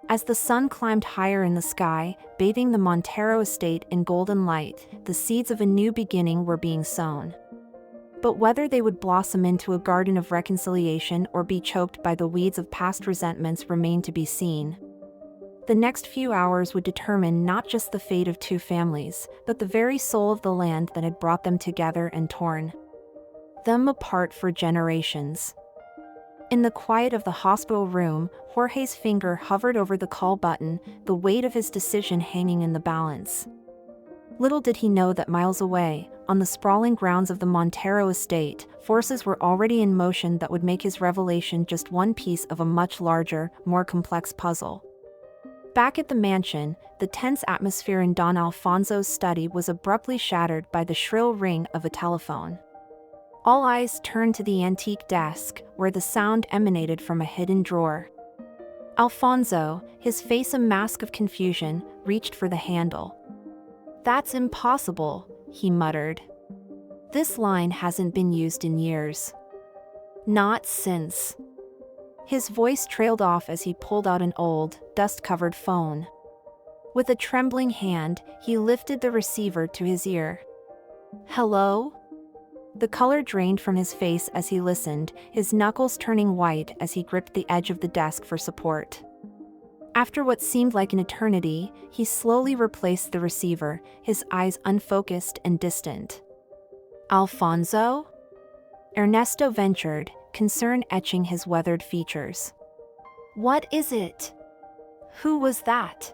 A: As the sun climbed higher in the sky, bathing the Montero estate in golden light, the seeds of a new beginning were being sown. But whether they would blossom into a garden of reconciliation or be choked by the weeds of past resentments remained to be seen. The next few hours would determine not just the fate of two families, but the very soul of the land that had brought them together and torn them apart for generations. In the quiet of the hospital room, Jorge's finger hovered over the call button, the weight of his decision hanging in the balance. Little did he know that miles away, on the sprawling grounds of the Montero estate, forces were already in motion that would make his revelation just one piece of a much larger, more complex puzzle. Back at the mansion, the tense atmosphere in Don Alfonso's study was abruptly shattered by the shrill ring of a telephone. All eyes turned to the antique desk, where the sound emanated from a hidden drawer. Alfonso, his face a mask of confusion, reached for the handle. "That's impossible," he muttered. "This line hasn't been used in years. Not since." His voice trailed off as he pulled out an old, dust-covered phone. With a trembling hand, he lifted the receiver to his ear. "Hello?" The color drained from his face as he listened, his knuckles turning white as he gripped the edge of the desk for support. After what seemed like an eternity, he slowly replaced the receiver, his eyes unfocused and distant. "Alfonso?" Ernesto ventured, concern etching his weathered features. "What is it? Who was that?"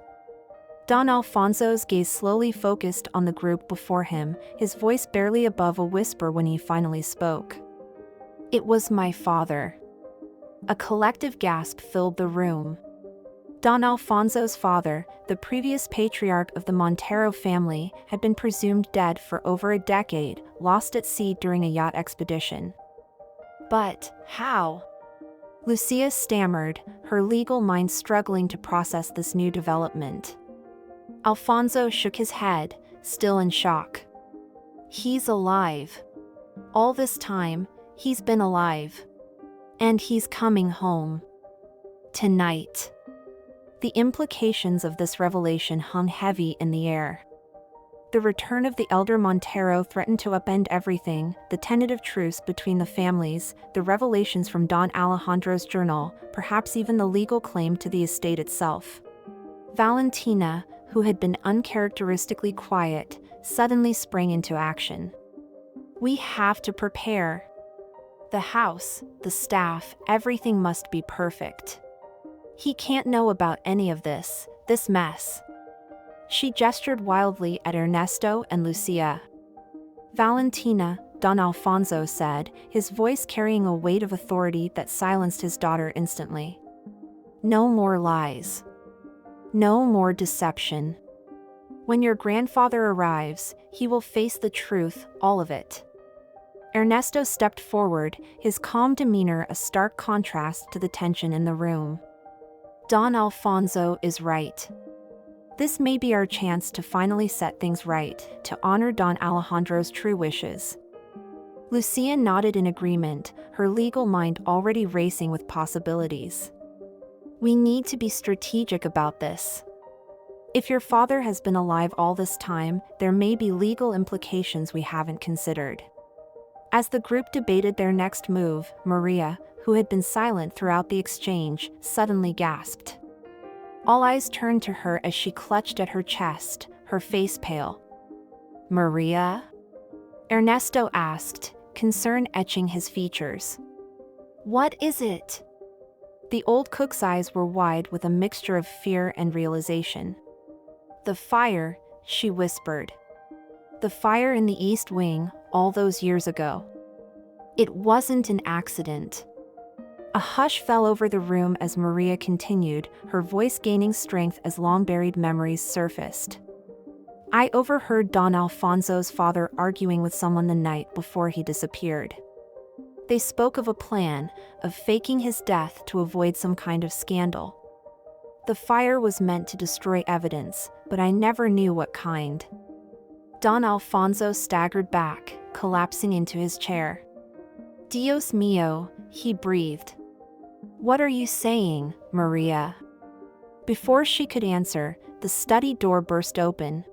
A: Don Alfonso's gaze slowly focused on the group before him, his voice barely above a whisper when he finally spoke. "It was my father." A collective gasp filled the room. Don Alfonso's father, the previous patriarch of the Montero family, had been presumed dead for over a decade, lost at sea during a yacht expedition. But how? Lucia stammered, her legal mind struggling to process this new development. Alfonso shook his head, still in shock. "He's alive. All this time, he's been alive. And he's coming home. Tonight." The implications of this revelation hung heavy in the air. The return of the elder Montero threatened to upend everything, the tentative truce between the families, the revelations from Don Alejandro's journal, perhaps even the legal claim to the estate itself. Valentina, who had been uncharacteristically quiet, suddenly sprang into action. "We have to prepare. The house, the staff, everything must be perfect. He can't know about any of this mess." She gestured wildly at Ernesto and Lucia. "Valentina," Don Alfonso said, his voice carrying a weight of authority that silenced his daughter instantly. "No more lies. No more deception. When your grandfather arrives, he will face the truth, all of it. Ernesto stepped forward, his calm demeanor a stark contrast to the tension in the room. Don Alfonso is right. This may be our chance to finally set things right, to honor Don Alejandro's true wishes. Lucia nodded in agreement, her legal mind already racing with possibilities. We need to be strategic about this. If your father has been alive all this time, there may be legal implications we haven't considered. As the group debated their next move, Maria, who had been silent throughout the exchange, suddenly gasped. All eyes turned to her as she clutched at her chest, her face pale. "Maria?" Ernesto asked, concern etching his features. "What is it?" The old cook's eyes were wide with a mixture of fear and realization. "The fire," she whispered. "The fire in the East Wing, all those years ago. It wasn't an accident." A hush fell over the room as Maria continued, her voice gaining strength as long-buried memories surfaced. "I overheard Don Alfonso's father arguing with someone the night before he disappeared. They spoke of a plan, of faking his death to avoid some kind of scandal. The fire was meant to destroy evidence, but I never knew what kind." Don Alfonso staggered back, collapsing into his chair. "Dios mío," he breathed. "What are you saying, Maria?" Before she could answer, the study door burst open.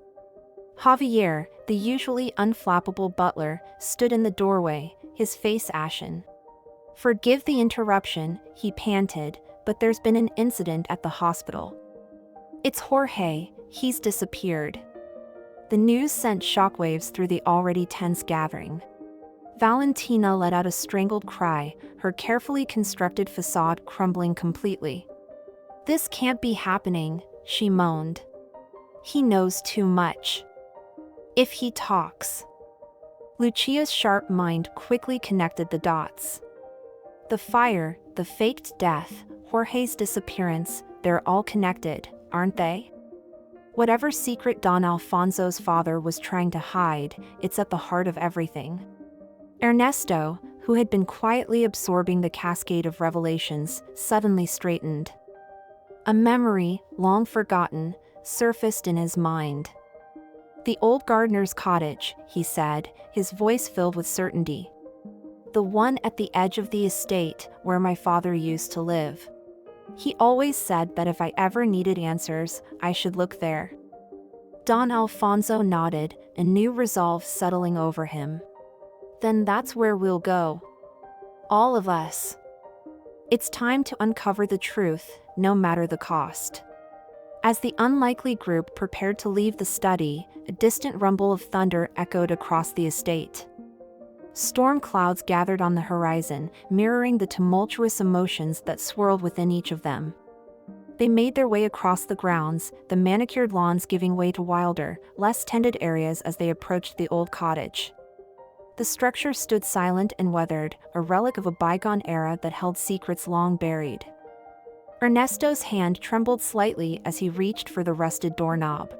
A: Javier, the usually unflappable butler, stood in the doorway, his face ashen. "Forgive the interruption," he panted, "but there's been an incident at the hospital. It's Jorge, he's disappeared." The news sent shockwaves through the already tense gathering. Valentina let out a strangled cry, her carefully constructed facade crumbling completely. "This can't be happening," she moaned. "He knows too much. If he talks." Lucia's sharp mind quickly connected the dots. The fire, the faked death, Jorge's disappearance, they're all connected, aren't they? Whatever secret Don Alfonso's father was trying to hide, it's at the heart of everything. Ernesto, who had been quietly absorbing the cascade of revelations, suddenly straightened. A memory, long forgotten, surfaced in his mind. "The old gardener's cottage," he said, his voice filled with certainty. "The one at the edge of the estate where my father used to live. He always said that if I ever needed answers, I should look there." Don Alfonso nodded, a new resolve settling over him. "Then that's where we'll go. All of us. It's time to uncover the truth, no matter the cost." As the unlikely group prepared to leave the study, a distant rumble of thunder echoed across the estate. Storm clouds gathered on the horizon, mirroring the tumultuous emotions that swirled within each of them. They made their way across the grounds, the manicured lawns giving way to wilder, less tended areas as they approached the old cottage. The structure stood silent and weathered, a relic of a bygone era that held secrets long buried. Ernesto's hand trembled slightly as he reached for the rusted doorknob.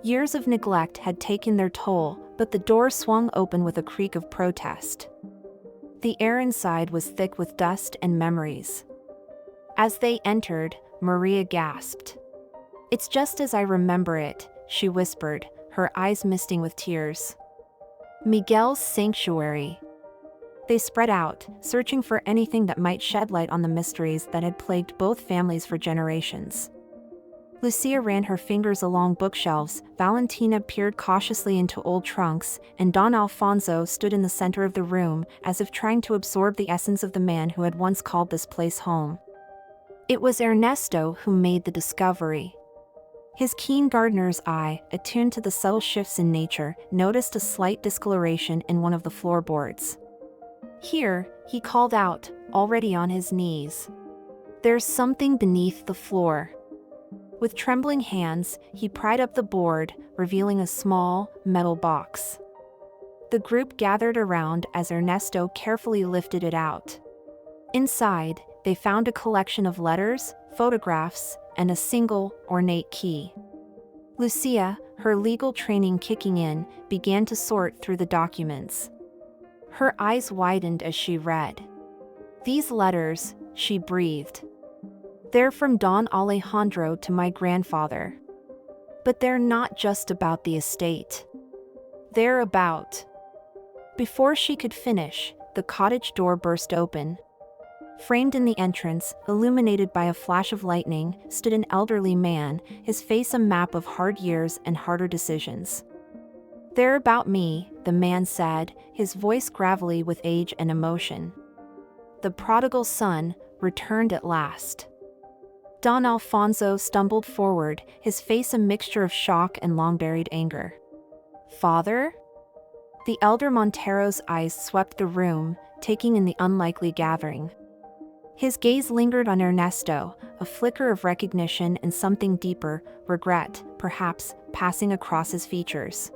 A: Years of neglect had taken their toll, but the door swung open with a creak of protest. The air inside was thick with dust and memories. As they entered, Maria gasped. "It's just as I remember it," she whispered, her eyes misting with tears. "Miguel's sanctuary." They spread out, searching for anything that might shed light on the mysteries that had plagued both families for generations. Lucia ran her fingers along bookshelves, Valentina peered cautiously into old trunks, and Don Alfonso stood in the center of the room, as if trying to absorb the essence of the man who had once called this place home. It was Ernesto who made the discovery. His keen gardener's eye, attuned to the subtle shifts in nature, noticed a slight discoloration in one of the floorboards. "Here," he called out, already on his knees. "There's something beneath the floor." With trembling hands, he pried up the board, revealing a small, metal box. The group gathered around as Ernesto carefully lifted it out. Inside, they found a collection of letters, photographs, and a single, ornate key. Lucia, her legal training kicking in, began to sort through the documents. Her eyes widened as she read. "These letters," she breathed. "They're from Don Alejandro to my grandfather. But they're not just about the estate. They're about..." Before she could finish, the cottage door burst open. Framed in the entrance, illuminated by a flash of lightning, stood an elderly man, his face a map of hard years and harder decisions. "They're about me," the man said, his voice gravelly with age and emotion. The prodigal son returned at last. Don Alfonso stumbled forward, his face a mixture of shock and long-buried anger. "Father?" The elder Montero's eyes swept the room, taking in the unlikely gathering. His gaze lingered on Ernesto, a flicker of recognition and something deeper, regret, perhaps, passing across his features.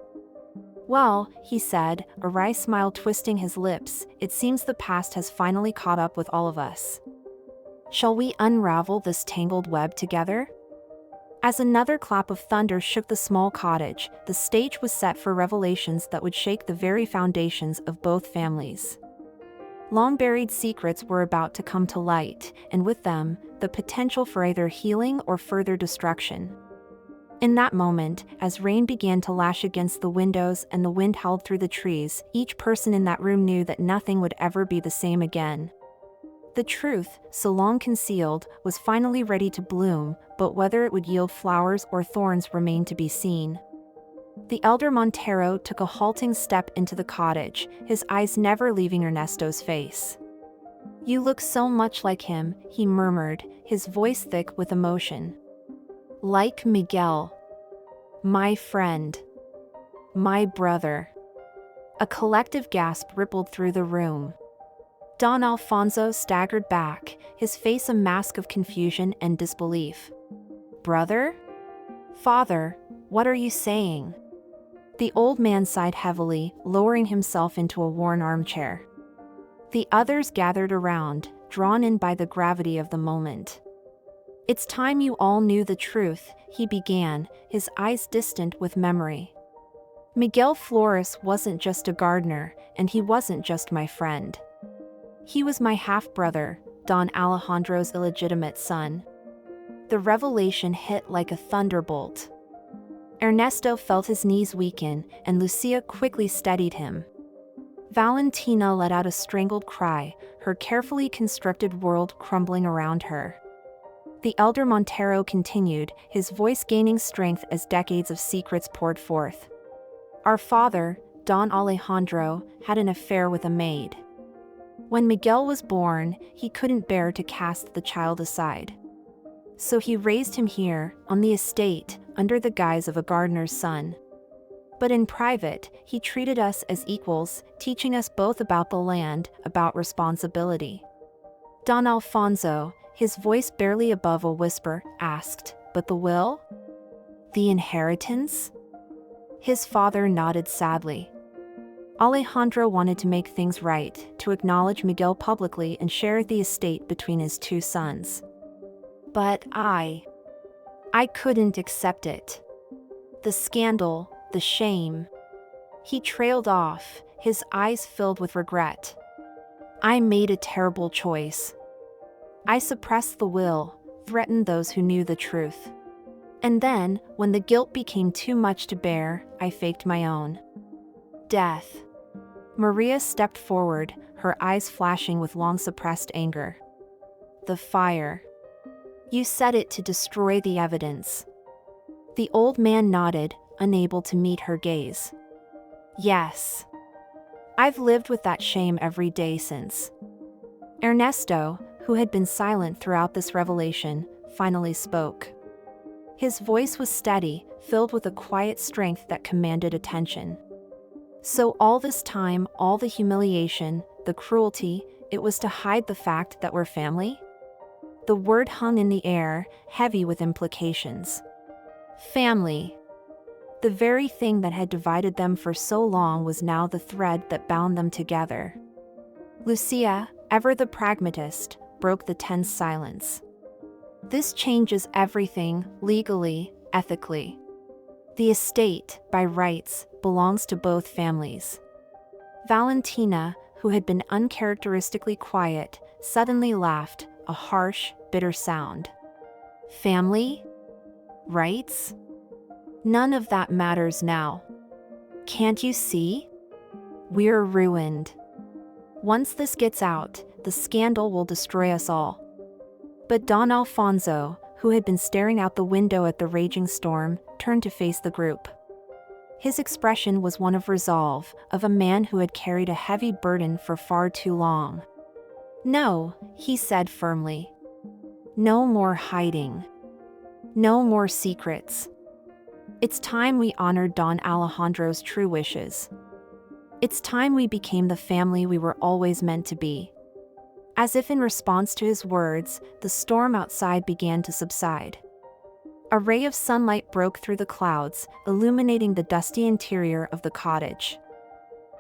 A: "Well," he said, a wry smile twisting his lips, "it seems the past has finally caught up with all of us. Shall we unravel this tangled web together?" As another clap of thunder shook the small cottage, the stage was set for revelations that would shake the very foundations of both families. Long-buried secrets were about to come to light, and with them, the potential for either healing or further destruction. In that moment, as rain began to lash against the windows and the wind howled through the trees, each person in that room knew that nothing would ever be the same again. The truth, so long concealed, was finally ready to bloom, but whether it would yield flowers or thorns remained to be seen. The elder Montero took a halting step into the cottage, his eyes never leaving Ernesto's face. "You look so much like him," he murmured, his voice thick with emotion. "Like Miguel. My friend. My brother." A collective gasp rippled through the room. Don Alfonso staggered back, his face a mask of confusion and disbelief. "Brother? Father, what are you saying?" The old man sighed heavily, lowering himself into a worn armchair. The others gathered around, drawn in by the gravity of the moment. "It's time you all knew the truth," he began, his eyes distant with memory. "Miguel Flores wasn't just a gardener, and he wasn't just my friend. He was my half-brother, Don Alejandro's illegitimate son." The revelation hit like a thunderbolt. Ernesto felt his knees weaken, and Lucia quickly steadied him. Valentina let out a strangled cry, her carefully constructed world crumbling around her. The elder Montero continued, his voice gaining strength as decades of secrets poured forth. "Our father, Don Alejandro, had an affair with a maid. When Miguel was born, he couldn't bear to cast the child aside. So he raised him here, on the estate, under the guise of a gardener's son. But in private, he treated us as equals, teaching us both about the land, about responsibility." Don Alfonso, his voice barely above a whisper, asked, "But the will? The inheritance?" His father nodded sadly. Alejandro wanted to make things right, to acknowledge Miguel publicly and share the estate between his two sons. "But I couldn't accept it. The scandal, the shame." He trailed off, his eyes filled with regret. "I made a terrible choice. I suppressed the will, threatened those who knew the truth. And then, when the guilt became too much to bear, I faked my own death." Maria stepped forward, her eyes flashing with long-suppressed anger. "The fire. You set it to destroy the evidence." The old man nodded, unable to meet her gaze. "Yes. I've lived with that shame every day since." Ernesto, who had been silent throughout this revelation, finally spoke. His voice was steady, filled with a quiet strength that commanded attention. "So all this time, all the humiliation, the cruelty, it was to hide the fact that we're family?" The word hung in the air, heavy with implications. Family. The very thing that had divided them for so long was now the thread that bound them together. Lucia, ever the pragmatist, broke the tense silence. "This changes everything, legally, ethically. The estate, by rights, belongs to both families." Valentina, who had been uncharacteristically quiet, suddenly laughed, a harsh, bitter sound. Family? Rights? None of that matters now. Can't you see? We're ruined. Once this gets out, the scandal will destroy us all. But Don Alfonso, who had been staring out the window at the raging storm, turned to face the group. His expression was one of resolve, of a man who had carried a heavy burden for far too long. No, he said firmly. No more hiding. No more secrets. It's time we honored Don Alejandro's true wishes. It's time we became the family we were always meant to be. As if in response to his words, the storm outside began to subside. A ray of sunlight broke through the clouds, illuminating the dusty interior of the cottage.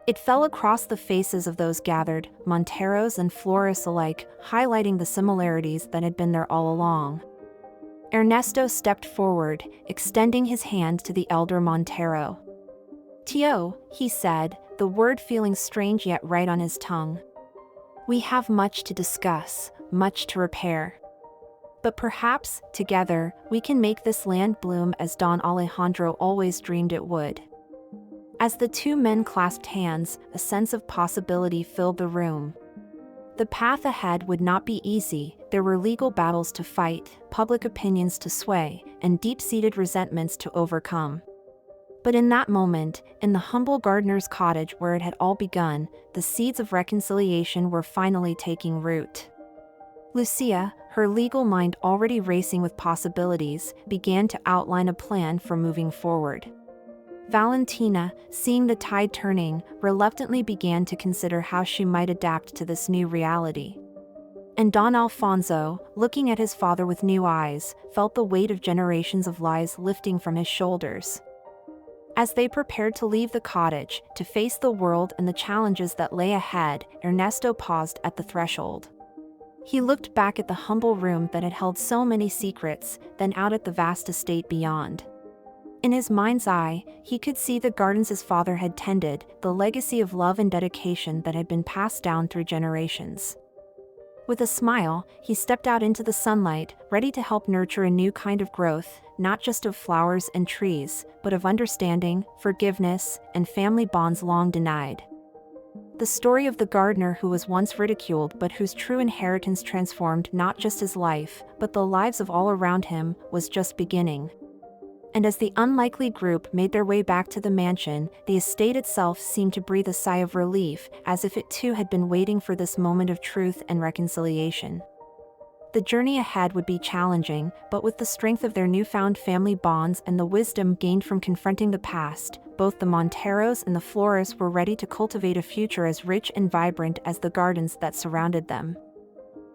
A: It fell across the faces of those gathered, Monteros and Flores alike, highlighting the similarities that had been there all along. Ernesto stepped forward, extending his hand to the elder Montero. "Tío," he said, the word feeling strange yet right on his tongue. "We have much to discuss, much to repair. But perhaps, together, we can make this land bloom as Don Alejandro always dreamed it would." As the two men clasped hands, a sense of possibility filled the room. The path ahead would not be easy. There were legal battles to fight, public opinions to sway, and deep-seated resentments to overcome. But in that moment, in the humble gardener's cottage where it had all begun, the seeds of reconciliation were finally taking root. Lucia, her legal mind already racing with possibilities, began to outline a plan for moving forward. Valentina, seeing the tide turning, reluctantly began to consider how she might adapt to this new reality. And Don Alfonso, looking at his father with new eyes, felt the weight of generations of lies lifting from his shoulders. As they prepared to leave the cottage, to face the world and the challenges that lay ahead, Ernesto paused at the threshold. He looked back at the humble room that had held so many secrets, then out at the vast estate beyond. In his mind's eye, he could see the gardens his father had tended, the legacy of love and dedication that had been passed down through generations. With a smile, he stepped out into the sunlight, ready to help nurture a new kind of growth, not just of flowers and trees, but of understanding, forgiveness, and family bonds long denied. The story of the gardener who was once ridiculed but whose true inheritance transformed not just his life, but the lives of all around him, was just beginning. And as the unlikely group made their way back to the mansion, the estate itself seemed to breathe a sigh of relief, as if it too had been waiting for this moment of truth and reconciliation. The journey ahead would be challenging, but with the strength of their newfound family bonds and the wisdom gained from confronting the past, both the Monteros and the Flores were ready to cultivate a future as rich and vibrant as the gardens that surrounded them.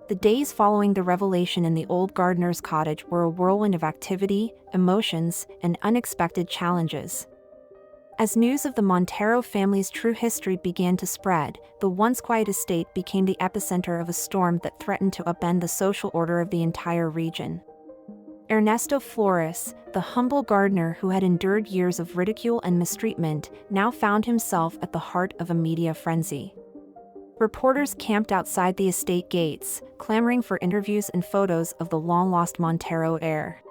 A: The days following the revelation in the old gardener's cottage were a whirlwind of activity, emotions, and unexpected challenges. As news of the Montero family's true history began to spread, the once quiet estate became the epicenter of a storm that threatened to upend the social order of the entire region. Ernesto Flores, the humble gardener who had endured years of ridicule and mistreatment, now found himself at the heart of a media frenzy. Reporters camped outside the estate gates, clamoring for interviews and photos of the long-lost Montero heir.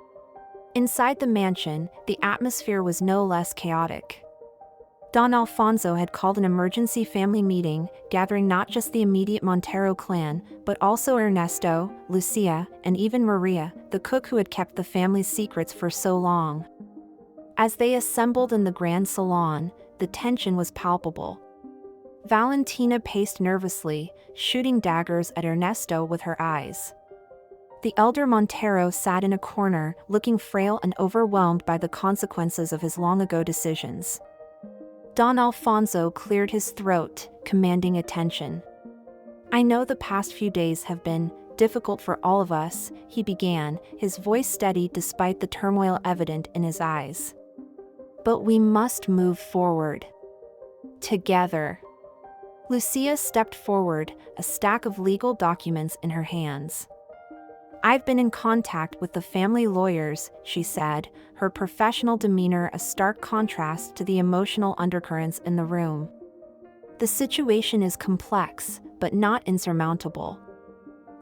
A: Inside the mansion, the atmosphere was no less chaotic. Don Alfonso had called an emergency family meeting, gathering not just the immediate Montero clan, but also Ernesto, Lucia, and even Maria, the cook who had kept the family's secrets for so long. As they assembled in the grand salon, the tension was palpable. Valentina paced nervously, shooting daggers at Ernesto with her eyes. The elder Montero sat in a corner, looking frail and overwhelmed by the consequences of his long-ago decisions. Don Alfonso cleared his throat, commanding attention. "I know the past few days have been difficult for all of us," he began, his voice steady despite the turmoil evident in his eyes. "But we must move forward. Together." Lucia stepped forward, a stack of legal documents in her hands. "I've been in contact with the family lawyers," she said, her professional demeanor a stark contrast to the emotional undercurrents in the room. The situation is complex, but not insurmountable.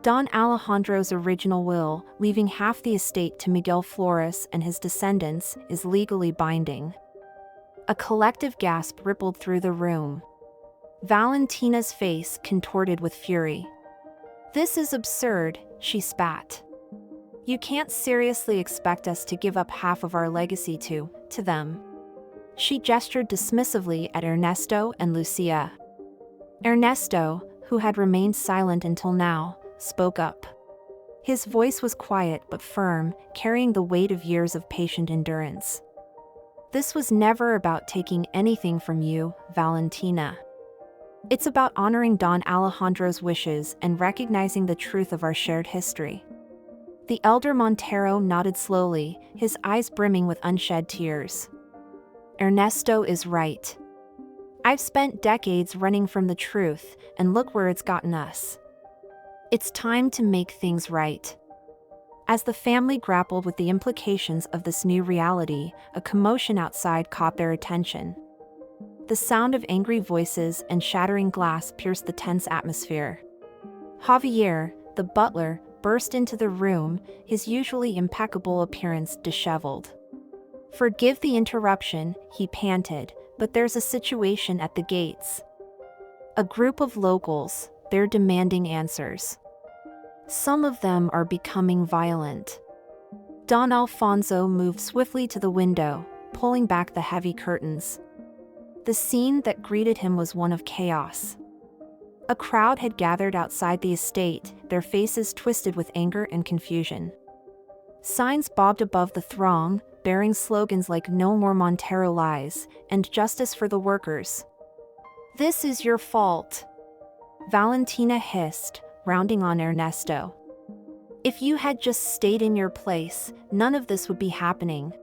A: Don Alejandro's original will, leaving half the estate to Miguel Flores and his descendants, is legally binding. A collective gasp rippled through the room. Valentina's face contorted with fury. "This is absurd," she spat. "You can't seriously expect us to give up half of our legacy to them." She gestured dismissively at Ernesto and Lucia. Ernesto, who had remained silent until now, spoke up. His voice was quiet but firm, carrying the weight of years of patient endurance. "This was never about taking anything from you, Valentina. It's about honoring Don Alejandro's wishes and recognizing the truth of our shared history." The elder Montero nodded slowly, his eyes brimming with unshed tears. "Ernesto is right. I've spent decades running from the truth, and look where it's gotten us. It's time to make things right." As the family grappled with the implications of this new reality, a commotion outside caught their attention. The sound of angry voices and shattering glass pierced the tense atmosphere. Javier, the butler, burst into the room, his usually impeccable appearance disheveled. "Forgive the interruption," he panted, "but there's a situation at the gates. A group of locals, they're demanding answers. Some of them are becoming violent." Don Alfonso moved swiftly to the window, pulling back the heavy curtains. The scene that greeted him was one of chaos. A crowd had gathered outside the estate, their faces twisted with anger and confusion. Signs bobbed above the throng, bearing slogans like "No more Montero lies" and "Justice for the workers." "This is your fault," Valentina hissed, rounding on Ernesto. "If you had just stayed in your place, none of this would be happening."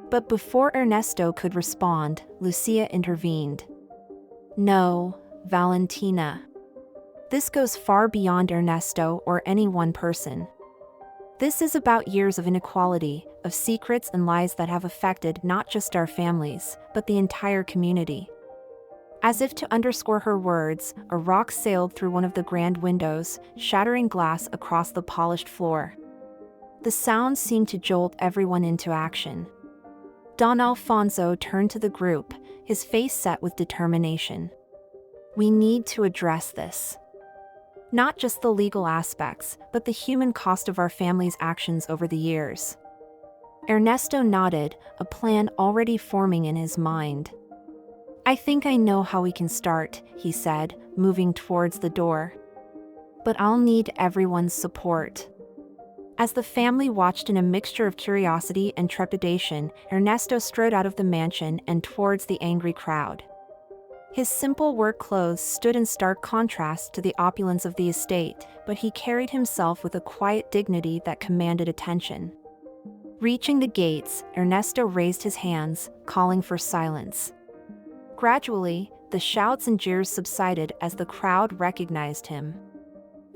A: But before Ernesto could respond, Lucia intervened. "No, Valentina. This goes far beyond Ernesto or any one person. This is about years of inequality, of secrets and lies that have affected not just our families, but the entire community." As if to underscore her words, a rock sailed through one of the grand windows, shattering glass across the polished floor. The sound seemed to jolt everyone into action. Don Alfonso turned to the group, his face set with determination. "We need to address this. Not just the legal aspects, but the human cost of our family's actions over the years." Ernesto nodded, a plan already forming in his mind. "I think I know how we can start," he said, moving towards the door. "But I'll need everyone's support." As the family watched in a mixture of curiosity and trepidation, Ernesto strode out of the mansion and towards the angry crowd. His simple work clothes stood in stark contrast to the opulence of the estate, but he carried himself with a quiet dignity that commanded attention. Reaching the gates, Ernesto raised his hands, calling for silence. Gradually, the shouts and jeers subsided as the crowd recognized him.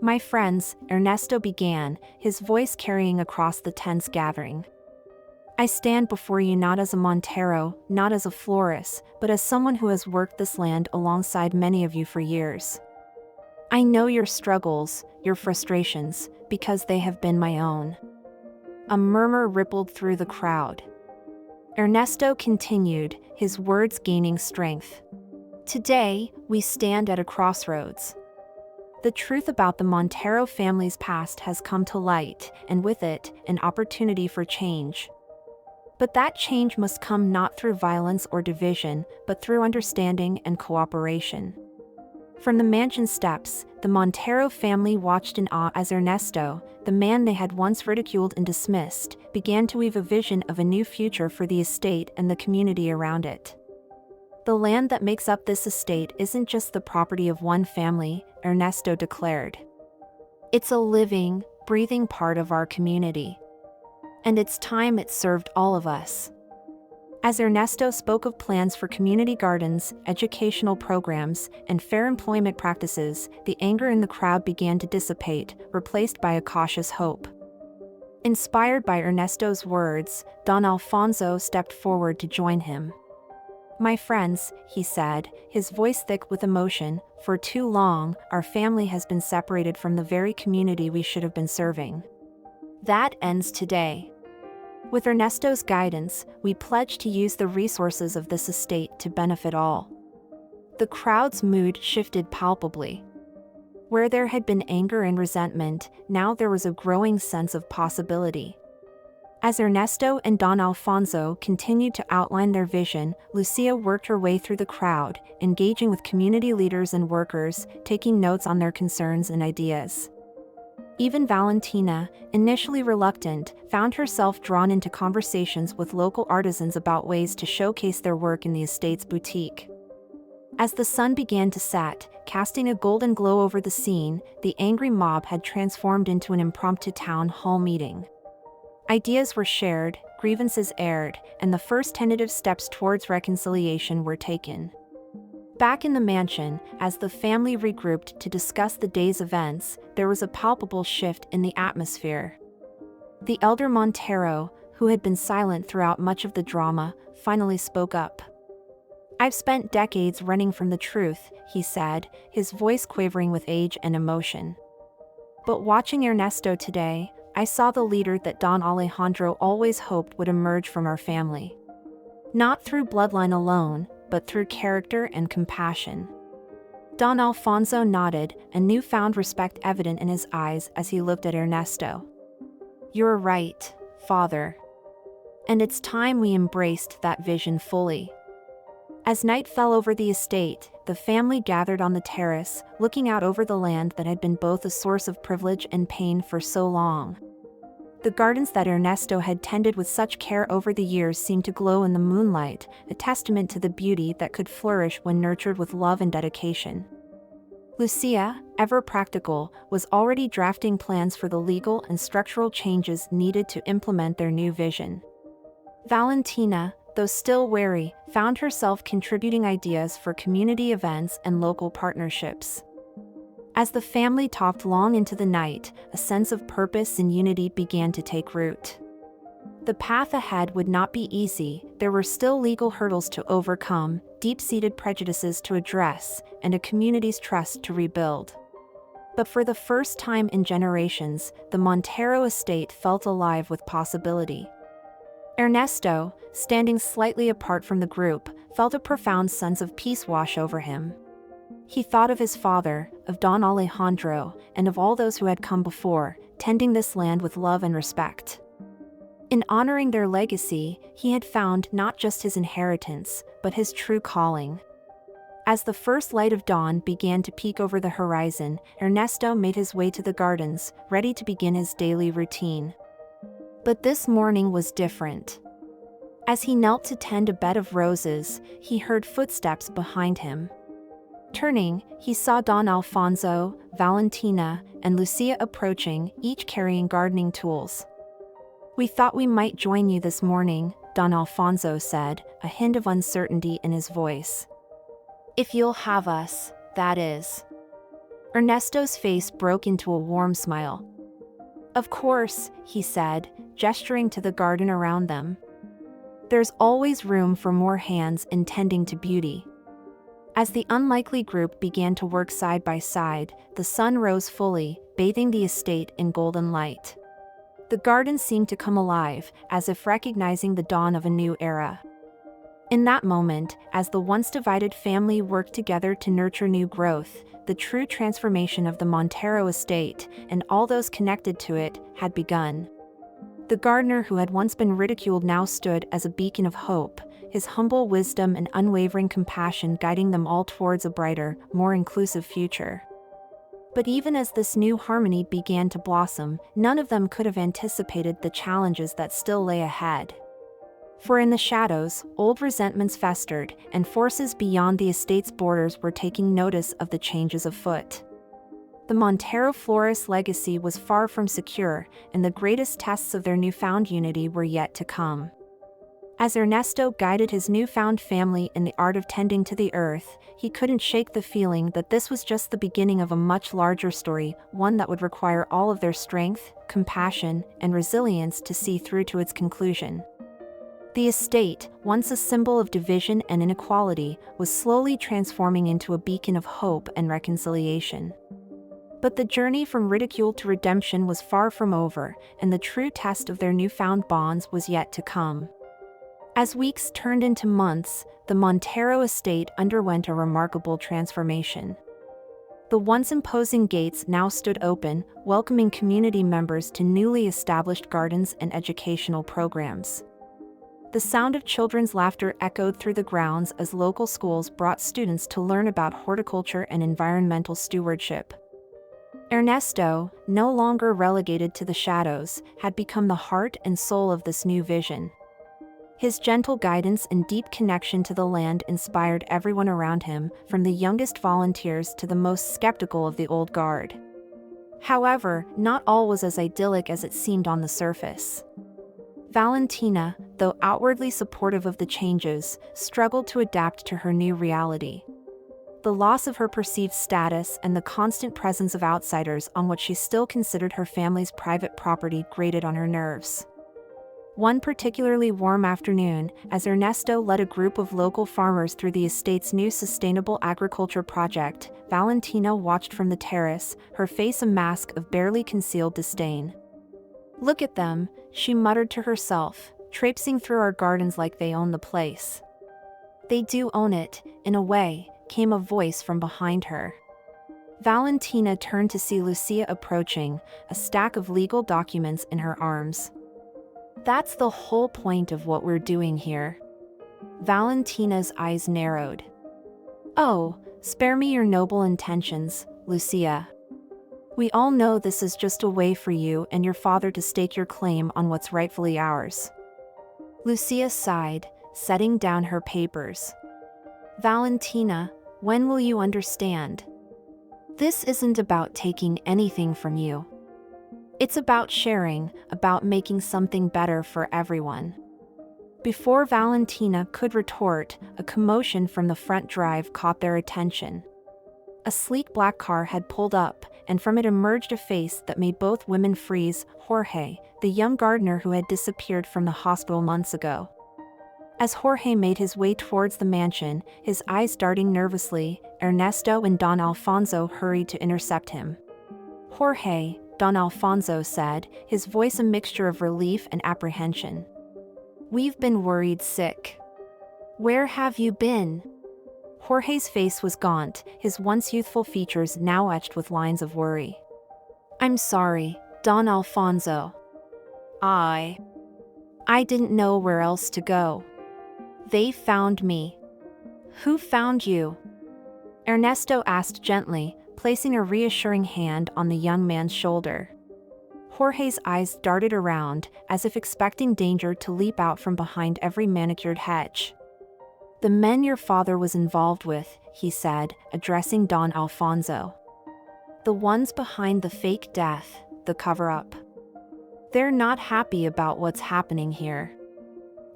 A: "My friends," Ernesto began, his voice carrying across the tense gathering. "I stand before you not as a Montero, not as a Flores, but as someone who has worked this land alongside many of you for years. I know your struggles, your frustrations, because they have been my own." A murmur rippled through the crowd. Ernesto continued, his words gaining strength. "Today, we stand at a crossroads. The truth about the Montero family's past has come to light, and with it, an opportunity for change. But that change must come not through violence or division, but through understanding and cooperation." From the mansion steps, the Montero family watched in awe as Ernesto, the man they had once ridiculed and dismissed, began to weave a vision of a new future for the estate and the community around it. "The land that makes up this estate isn't just the property of one family," Ernesto declared. "It's a living, breathing part of our community. And it's time it served all of us." As Ernesto spoke of plans for community gardens, educational programs, and fair employment practices, the anger in the crowd began to dissipate, replaced by a cautious hope. Inspired by Ernesto's words, Don Alfonso stepped forward to join him. My friends, he said, his voice thick with emotion, for too long, our family has been separated from the very community we should have been serving. That ends today. With Ernesto's guidance, we pledge to use the resources of this estate to benefit all. The crowd's mood shifted palpably. Where there had been anger and resentment, now there was a growing sense of possibility. As Ernesto and Don Alfonso continued to outline their vision, Lucia worked her way through the crowd, engaging with community leaders and workers, taking notes on their concerns and ideas. Even Valentina, initially reluctant, found herself drawn into conversations with local artisans about ways to showcase their work in the estate's boutique. As the sun began to set, casting a golden glow over the scene, the angry mob had transformed into an impromptu town hall meeting. Ideas were shared, grievances aired, and the first tentative steps towards reconciliation were taken. Back in the mansion, as the family regrouped to discuss the day's events, there was a palpable shift in the atmosphere. The elder Montero, who had been silent throughout much of the drama, finally spoke up. "I've spent decades running from the truth," he said, his voice quavering with age and emotion. "But watching Ernesto today, I saw the leader that Don Alejandro always hoped would emerge from our family. Not through bloodline alone, but through character and compassion." Don Alfonso nodded, a newfound respect evident in his eyes as he looked at Ernesto. "You're right, Father. And it's time we embraced that vision fully." As night fell over the estate, the family gathered on the terrace, looking out over the land that had been both a source of privilege and pain for so long. The gardens that Ernesto had tended with such care over the years seemed to glow in the moonlight, a testament to the beauty that could flourish when nurtured with love and dedication. Lucia, ever practical, was already drafting plans for the legal and structural changes needed to implement their new vision. Valentina, though still wary, found herself contributing ideas for community events and local partnerships. As the family talked long into the night, a sense of purpose and unity began to take root. The path ahead would not be easy, there were still legal hurdles to overcome, deep-seated prejudices to address, and a community's trust to rebuild. But for the first time in generations, the Montero estate felt alive with possibility. Ernesto, standing slightly apart from the group, felt a profound sense of peace wash over him. He thought of his father, of Don Alejandro, and of all those who had come before, tending this land with love and respect. In honoring their legacy, he had found not just his inheritance, but his true calling. As the first light of dawn began to peek over the horizon, Ernesto made his way to the gardens, ready to begin his daily routine. But this morning was different. As he knelt to tend a bed of roses, he heard footsteps behind him. Turning, he saw Don Alfonso, Valentina, and Lucia approaching, each carrying gardening tools. "We thought we might join you this morning," Don Alfonso said, a hint of uncertainty in his voice. "If you'll have us, that is." Ernesto's face broke into a warm smile. "Of course," he said, gesturing to the garden around them. "There's always room for more hands in tending to beauty." As the unlikely group began to work side by side, the sun rose fully, bathing the estate in golden light. The garden seemed to come alive, as if recognizing the dawn of a new era. In that moment, as the once divided family worked together to nurture new growth, the true transformation of the Montero estate, and all those connected to it, had begun. The gardener who had once been ridiculed now stood as a beacon of hope, his humble wisdom and unwavering compassion guiding them all towards a brighter, more inclusive future. But even as this new harmony began to blossom, none of them could have anticipated the challenges that still lay ahead. For in the shadows, old resentments festered, and forces beyond the estate's borders were taking notice of the changes afoot. The Montero Flores legacy was far from secure, and the greatest tests of their newfound unity were yet to come. As Ernesto guided his newfound family in the art of tending to the earth, he couldn't shake the feeling that this was just the beginning of a much larger story, one that would require all of their strength, compassion, and resilience to see through to its conclusion. The estate, once a symbol of division and inequality, was slowly transforming into a beacon of hope and reconciliation. But the journey from ridicule to redemption was far from over, and the true test of their newfound bonds was yet to come. As weeks turned into months, the Montero estate underwent a remarkable transformation. The once imposing gates now stood open, welcoming community members to newly established gardens and educational programs. The sound of children's laughter echoed through the grounds as local schools brought students to learn about horticulture and environmental stewardship. Ernesto, no longer relegated to the shadows, had become the heart and soul of this new vision. His gentle guidance and deep connection to the land inspired everyone around him, from the youngest volunteers to the most skeptical of the old guard. However, not all was as idyllic as it seemed on the surface. Valentina, though outwardly supportive of the changes, struggled to adapt to her new reality. The loss of her perceived status and the constant presence of outsiders on what she still considered her family's private property grated on her nerves. One particularly warm afternoon, as Ernesto led a group of local farmers through the estate's new sustainable agriculture project, Valentina watched from the terrace, her face a mask of barely concealed disdain. "Look at them," she muttered to herself, "traipsing through our gardens like they own the place." "They do own it, in a way," came a voice from behind her. Valentina turned to see Lucia approaching, a stack of legal documents in her arms. "That's the whole point of what we're doing here." Valentina's eyes narrowed. "Oh, spare me your noble intentions, Lucia. We all know this is just a way for you and your father to stake your claim on what's rightfully ours." Lucia sighed, setting down her papers. "Valentina, when will you understand? This isn't about taking anything from you. It's about sharing, about making something better for everyone." Before Valentina could retort, a commotion from the front drive caught their attention. A sleek black car had pulled up, and from it emerged a face that made both women freeze: Jorge, the young gardener who had disappeared from the hospital months ago. As Jorge made his way towards the mansion, his eyes darting nervously, Ernesto and Don Alfonso hurried to intercept him. "Jorge," Don Alfonso said, his voice a mixture of relief and apprehension. "We've been worried sick. Where have you been?" Jorge's face was gaunt, his once youthful features now etched with lines of worry. "I'm sorry, Don Alfonso. I didn't know where else to go. They found me." "Who found you?" Ernesto asked gently, placing a reassuring hand on the young man's shoulder. Jorge's eyes darted around, as if expecting danger to leap out from behind every manicured hedge. "The men your father was involved with," he said, addressing Don Alfonso. "The ones behind the fake death, the cover-up. They're not happy about what's happening here."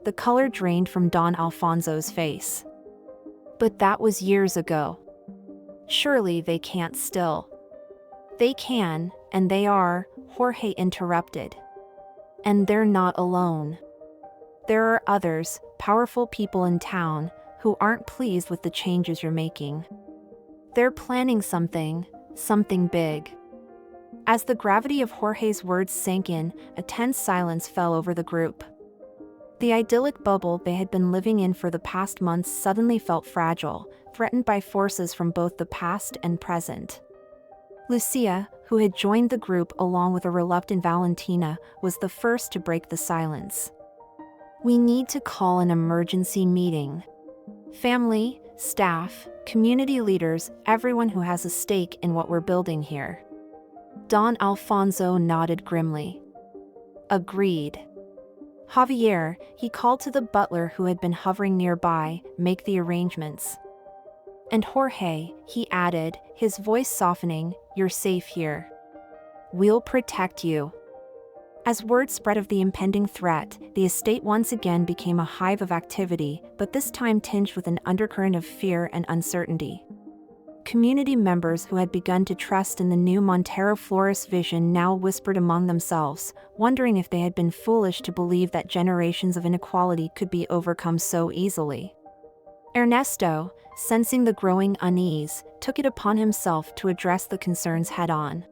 A: The color drained from Don Alfonso's face. "But that was years ago. Surely they can't still." "They can, and they are," Jorge interrupted. "And they're not alone. There are others, powerful people in town, who aren't pleased with the changes you're making. They're planning something big." As the gravity of Jorge's words sank in, a tense silence fell over the group. The idyllic bubble they had been living in for the past months suddenly felt fragile, threatened by forces from both the past and present. Lucia, who had joined the group along with a reluctant Valentina, was the first to break the silence. "We need to call an emergency meeting. Family, staff, community leaders, everyone who has a stake in what we're building here." Don Alfonso nodded grimly. "Agreed." "Javier," he called to the butler who had been hovering nearby, "make the arrangements. And Jorge," he added, his voice softening, "you're safe here. We'll protect you." As word spread of the impending threat, the estate once again became a hive of activity, but this time tinged with an undercurrent of fear and uncertainty. community members who had begun to trust in the new Montero Flores vision now whispered among themselves, wondering if they had been foolish to believe that generations of inequality could be overcome so easily. Ernesto, sensing the growing unease, took it upon himself to address the concerns head-on.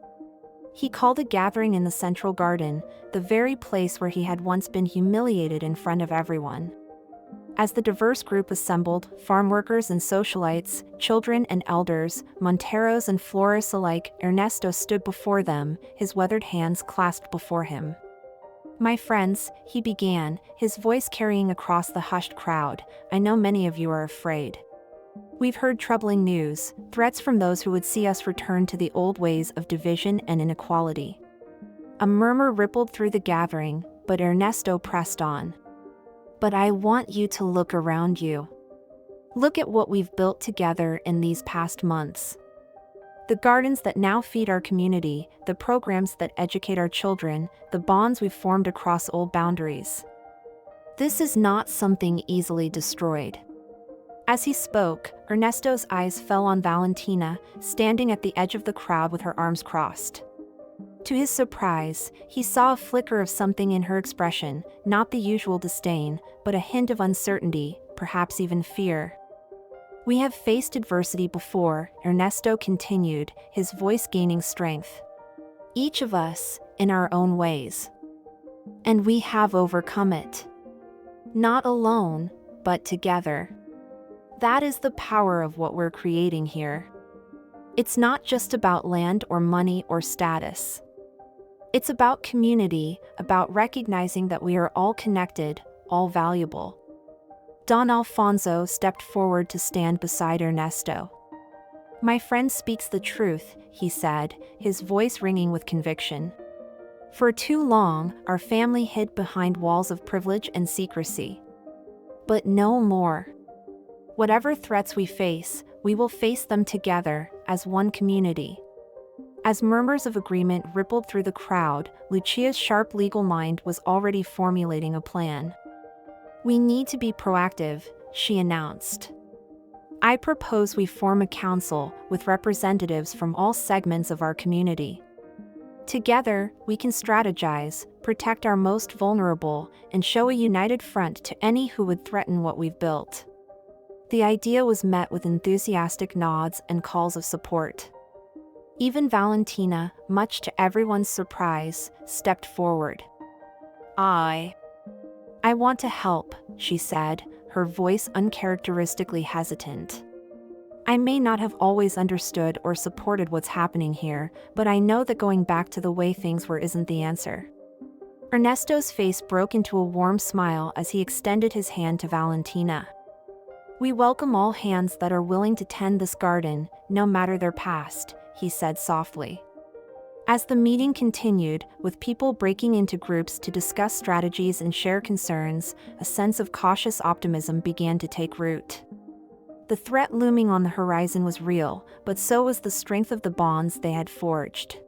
A: He called a gathering in the central garden, the very place where he had once been humiliated in front of everyone. As the diverse group assembled, farm workers and socialites, children and elders, Monteros and Flores alike, Ernesto stood before them, his weathered hands clasped before him. "My friends," he began, his voice carrying across the hushed crowd, "I know many of you are afraid. We've heard troubling news, threats from those who would see us return to the old ways of division and inequality." A murmur rippled through the gathering, but Ernesto pressed on. "But I want you to look around you. Look at what we've built together in these past months. The gardens that now feed our community, the programs that educate our children, the bonds we've formed across old boundaries. This is not something easily destroyed." As he spoke, Ernesto's eyes fell on Valentina, standing at the edge of the crowd with her arms crossed. To his surprise, he saw a flicker of something in her expression, not the usual disdain, but a hint of uncertainty, perhaps even fear. "We have faced adversity before," Ernesto continued, his voice gaining strength. "Each of us, in our own ways. And we have overcome it. Not alone, but together. That is the power of what we're creating here. It's not just about land or money or status. It's about community, about recognizing that we are all connected, all valuable." Don Alfonso stepped forward to stand beside Ernesto. "My friend speaks the truth," he said, his voice ringing with conviction. "For too long, our family hid behind walls of privilege and secrecy. But no more. Whatever threats we face, we will face them together, as one community." As murmurs of agreement rippled through the crowd, Lucia's sharp legal mind was already formulating a plan. "We need to be proactive," she announced. "I propose we form a council with representatives from all segments of our community. Together, we can strategize, protect our most vulnerable, and show a united front to any who would threaten what we've built." The idea was met with enthusiastic nods and calls of support. Even Valentina, much to everyone's surprise, stepped forward. I want to help," she said, her voice uncharacteristically hesitant. "I may not have always understood or supported what's happening here, but I know that going back to the way things were isn't the answer." Ernesto's face broke into a warm smile as he extended his hand to Valentina. "We welcome all hands that are willing to tend this garden, no matter their past," he said softly. As the meeting continued, with people breaking into groups to discuss strategies and share concerns, a sense of cautious optimism began to take root. The threat looming on the horizon was real, but so was the strength of the bonds they had forged.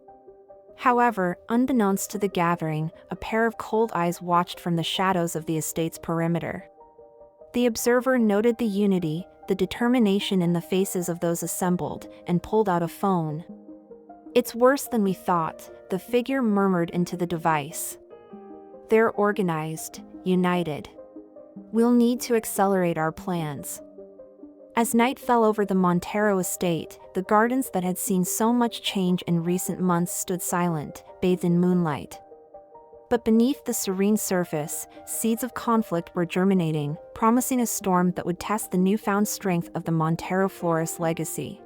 A: However, unbeknownst to the gathering, a pair of cold eyes watched from the shadows of the estate's perimeter. The observer noted the unity, the determination in the faces of those assembled, and pulled out a phone. "It's worse than we thought," the figure murmured into the device. "They're organized, united. We'll need to accelerate our plans." As night fell over the Montero estate, the gardens that had seen so much change in recent months stood silent, bathed in moonlight. But beneath the serene surface, seeds of conflict were germinating, promising a storm that would test the newfound strength of the Montero Flores legacy.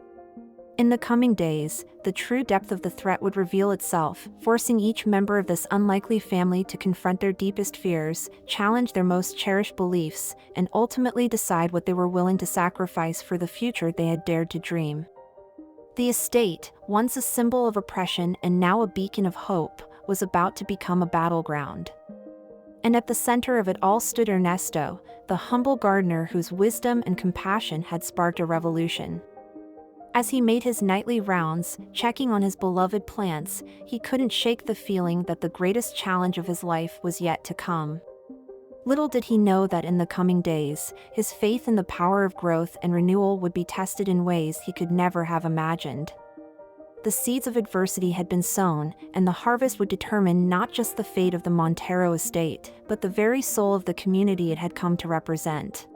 A: In the coming days, the true depth of the threat would reveal itself, forcing each member of this unlikely family to confront their deepest fears, challenge their most cherished beliefs, and ultimately decide what they were willing to sacrifice for the future they had dared to dream. The estate, once a symbol of oppression and now a beacon of hope, was about to become a battleground. And at the center of it all stood Ernesto, the humble gardener whose wisdom and compassion had sparked a revolution. As he made his nightly rounds, checking on his beloved plants, he couldn't shake the feeling that the greatest challenge of his life was yet to come. Little did he know that in the coming days, his faith in the power of growth and renewal would be tested in ways he could never have imagined. The seeds of adversity had been sown, and the harvest would determine not just the fate of the Montero estate, but the very soul of the community it had come to represent.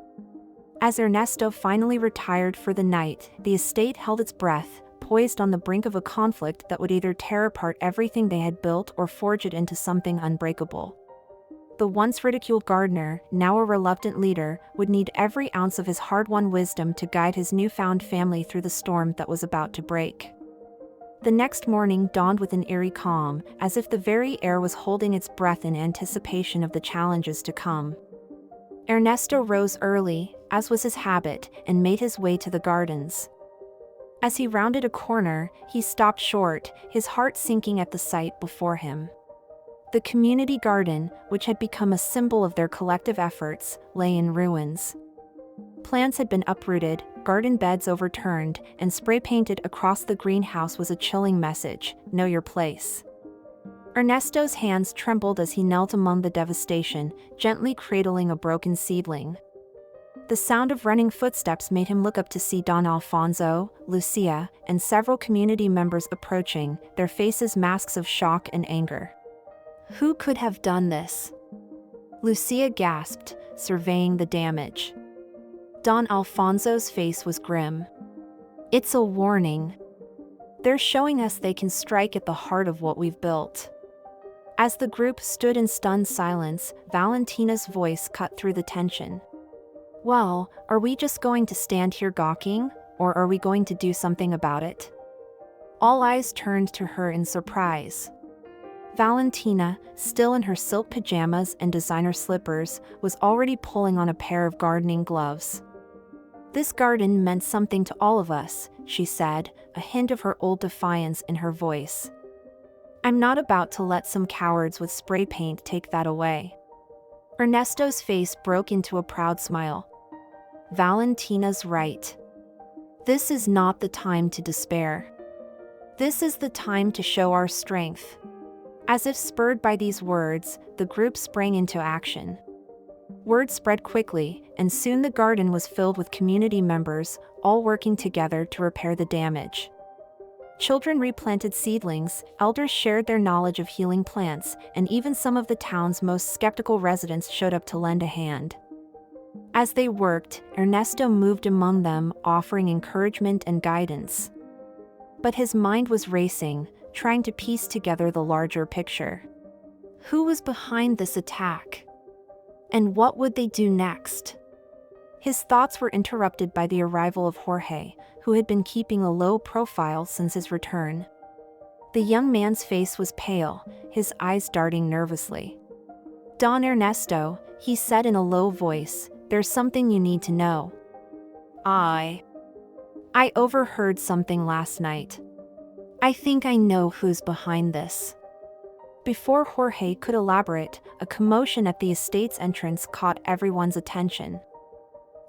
A: As Ernesto finally retired for the night, the estate held its breath, poised on the brink of a conflict that would either tear apart everything they had built or forge it into something unbreakable. The once ridiculed gardener, now a reluctant leader, would need every ounce of his hard-won wisdom to guide his newfound family through the storm that was about to break. The next morning dawned with an eerie calm, as if the very air was holding its breath in anticipation of the challenges to come. Ernesto rose early, as was his habit, and made his way to the gardens. As he rounded a corner, he stopped short, his heart sinking at the sight before him. The community garden, which had become a symbol of their collective efforts, lay in ruins. Plants had been uprooted, garden beds overturned, and spray-painted across the greenhouse was a chilling message: know your place. Ernesto's hands trembled as he knelt among the devastation, gently cradling a broken seedling. The sound of running footsteps made him look up to see Don Alfonso, Lucia, and several community members approaching, their faces masks of shock and anger. Who could have done this? Lucia gasped, surveying the damage. Don Alfonso's face was grim. It's a warning. They're showing us they can strike at the heart of what we've built. As the group stood in stunned silence, Valentina's voice cut through the tension. Well, are we just going to stand here gawking, or are we going to do something about it? All eyes turned to her in surprise. Valentina, still in her silk pajamas and designer slippers, was already pulling on a pair of gardening gloves. This garden meant something to all of us, she said, a hint of her old defiance in her voice. I'm not about to let some cowards with spray paint take that away. Ernesto's face broke into a proud smile. Valentina's right. This is not the time to despair. This is the time to show our strength. As if spurred by these words, the group sprang into action. Word spread quickly, and soon the garden was filled with community members, all working together to repair the damage. Children replanted seedlings, elders shared their knowledge of healing plants, and even some of the town's most skeptical residents showed up to lend a hand. As they worked, Ernesto moved among them, offering encouragement and guidance. But his mind was racing, trying to piece together the larger picture. Who was behind this attack? And what would they do next? His thoughts were interrupted by the arrival of Jorge, who had been keeping a low profile since his return. The young man's face was pale, his eyes darting nervously. Don Ernesto, he said in a low voice, there's something you need to know. I overheard something last night. I think I know who's behind this. Before Jorge could elaborate, a commotion at the estate's entrance caught everyone's attention.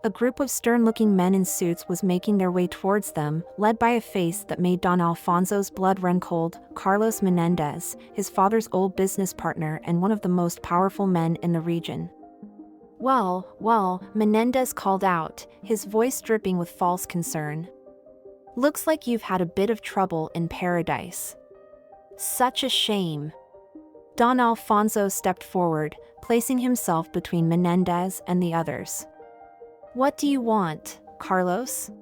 A: A group of stern-looking men in suits was making their way towards them, led by a face that made Don Alfonso's blood run cold: Carlos Menendez, his father's old business partner and one of the most powerful men in the region. Well, Menendez called out, his voice dripping with false concern. Looks like you've had a bit of trouble in paradise. Such a shame. Don Alfonso stepped forward, placing himself between Menendez and the others. What do you want, Carlos?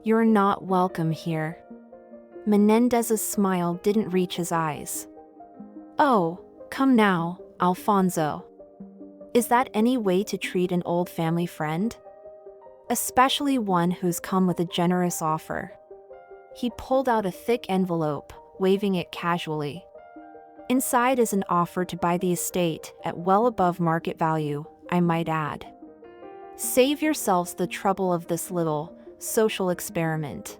A: You're not welcome here. Menendez's smile didn't reach his eyes. Oh, come now, Alfonso. Is that any way to treat an old family friend? Especially one who's come with a generous offer. He pulled out a thick envelope, waving it casually. Inside is an offer to buy the estate, at well above market value, I might add. Save yourselves the trouble of this little, social experiment.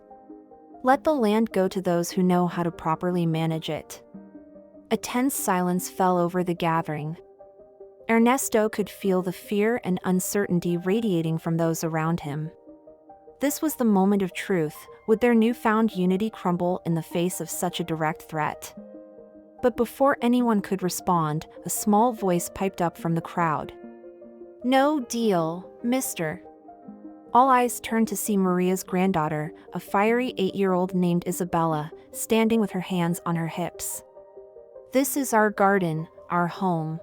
A: Let the land go to those who know how to properly manage it. A tense silence fell over the gathering. Ernesto could feel the fear and uncertainty radiating from those around him. This was the moment of truth. Would their newfound unity crumble in the face of such a direct threat? But before anyone could respond, a small voice piped up from the crowd. No deal, mister. All eyes turned to see Maria's granddaughter, a fiery 8-year-old named Isabella, standing with her hands on her hips. This is our garden, our home.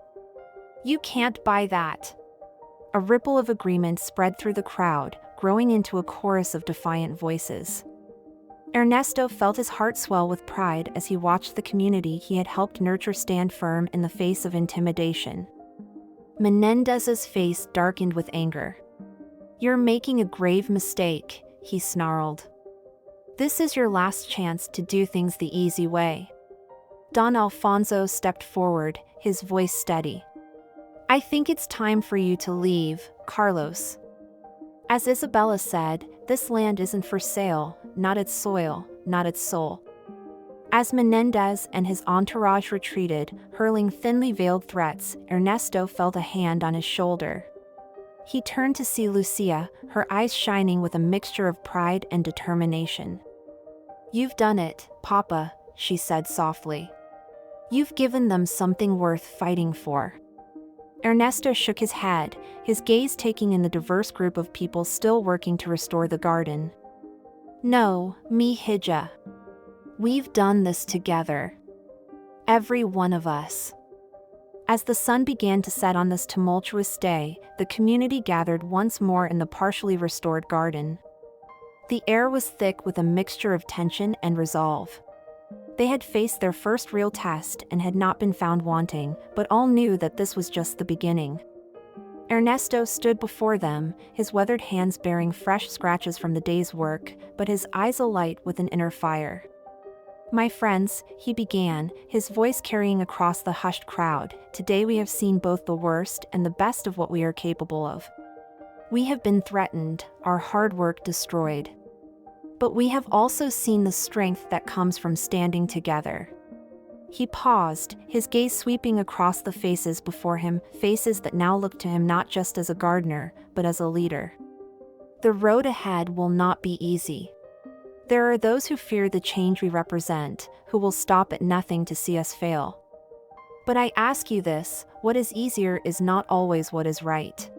A: You can't buy that. A ripple of agreement spread through the crowd, growing into a chorus of defiant voices. Ernesto felt his heart swell with pride as he watched the community he had helped nurture stand firm in the face of intimidation. Menendez's face darkened with anger. You're making a grave mistake, he snarled. This is your last chance to do things the easy way. Don Alfonso stepped forward, his voice steady. I think it's time for you to leave, Carlos. As Isabella said, this land isn't for sale, not its soil, not its soul. As Menendez and his entourage retreated, hurling thinly veiled threats, Ernesto felt a hand on his shoulder. He turned to see Lucia, her eyes shining with a mixture of pride and determination. You've done it, Papa, she said softly. You've given them something worth fighting for. Ernesto shook his head, his gaze taking in the diverse group of people still working to restore the garden. No, mi hija. We've done this together. Every one of us. As the sun began to set on this tumultuous day, the community gathered once more in the partially restored garden. The air was thick with a mixture of tension and resolve. They had faced their first real test and had not been found wanting, but all knew that this was just the beginning. Ernesto stood before them, his weathered hands bearing fresh scratches from the day's work, but his eyes alight with an inner fire. My friends, he began, his voice carrying across the hushed crowd, today we have seen both the worst and the best of what we are capable of. We have been threatened, our hard work destroyed. But we have also seen the strength that comes from standing together. He paused, his gaze sweeping across the faces before him, faces that now looked to him not just as a gardener, but as a leader. The road ahead will not be easy. There are those who fear the change we represent, who will stop at nothing to see us fail. But I ask you this, what is easier is not always what is right.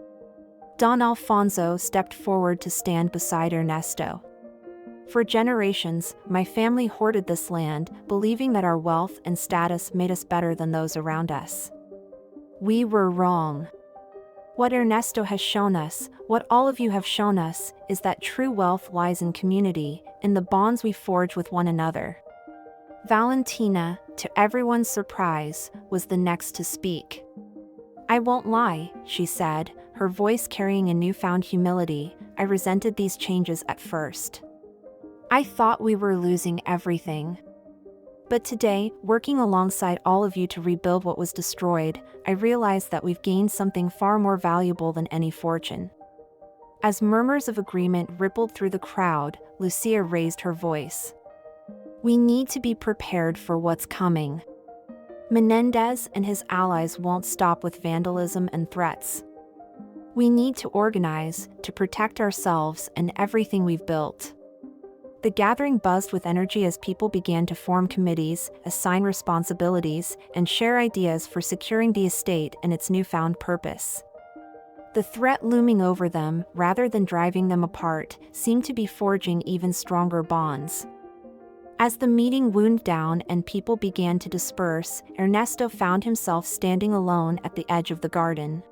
A: Don Alfonso stepped forward to stand beside Ernesto. For generations, my family hoarded this land, believing that our wealth and status made us better than those around us. We were wrong. What Ernesto has shown us, what all of you have shown us, is that true wealth lies in community, in the bonds we forge with one another. Valentina, to everyone's surprise, was the next to speak. I won't lie, she said, her voice carrying a newfound humility. I resented these changes at first. I thought we were losing everything. But today, working alongside all of you to rebuild what was destroyed, I realized that we've gained something far more valuable than any fortune. As murmurs of agreement rippled through the crowd, Lucia raised her voice. We need to be prepared for what's coming. Menendez and his allies won't stop with vandalism and threats. We need to organize, to protect ourselves and everything we've built. The gathering buzzed with energy as people began to form committees, assign responsibilities, and share ideas for securing the estate and its newfound purpose. The threat looming over them, rather than driving them apart, seemed to be forging even stronger bonds. As the meeting wound down and people began to disperse, Ernesto found himself standing alone at the edge of the garden.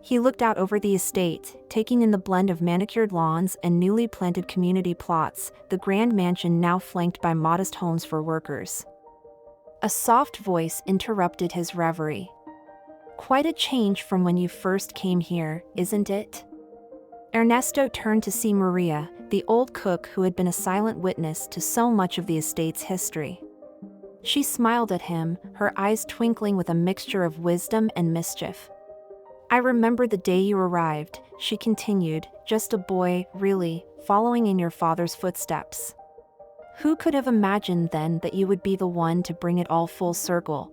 A: He looked out over the estate, taking in the blend of manicured lawns and newly planted community plots, the grand mansion now flanked by modest homes for workers. A soft voice interrupted his reverie. Quite a change from when you first came here, isn't it? Ernesto turned to see Maria, the old cook who had been a silent witness to so much of the estate's history. She smiled at him, her eyes twinkling with a mixture of wisdom and mischief. I remember the day you arrived, she continued, just a boy, really, following in your father's footsteps. Who could have imagined then that you would be the one to bring it all full circle?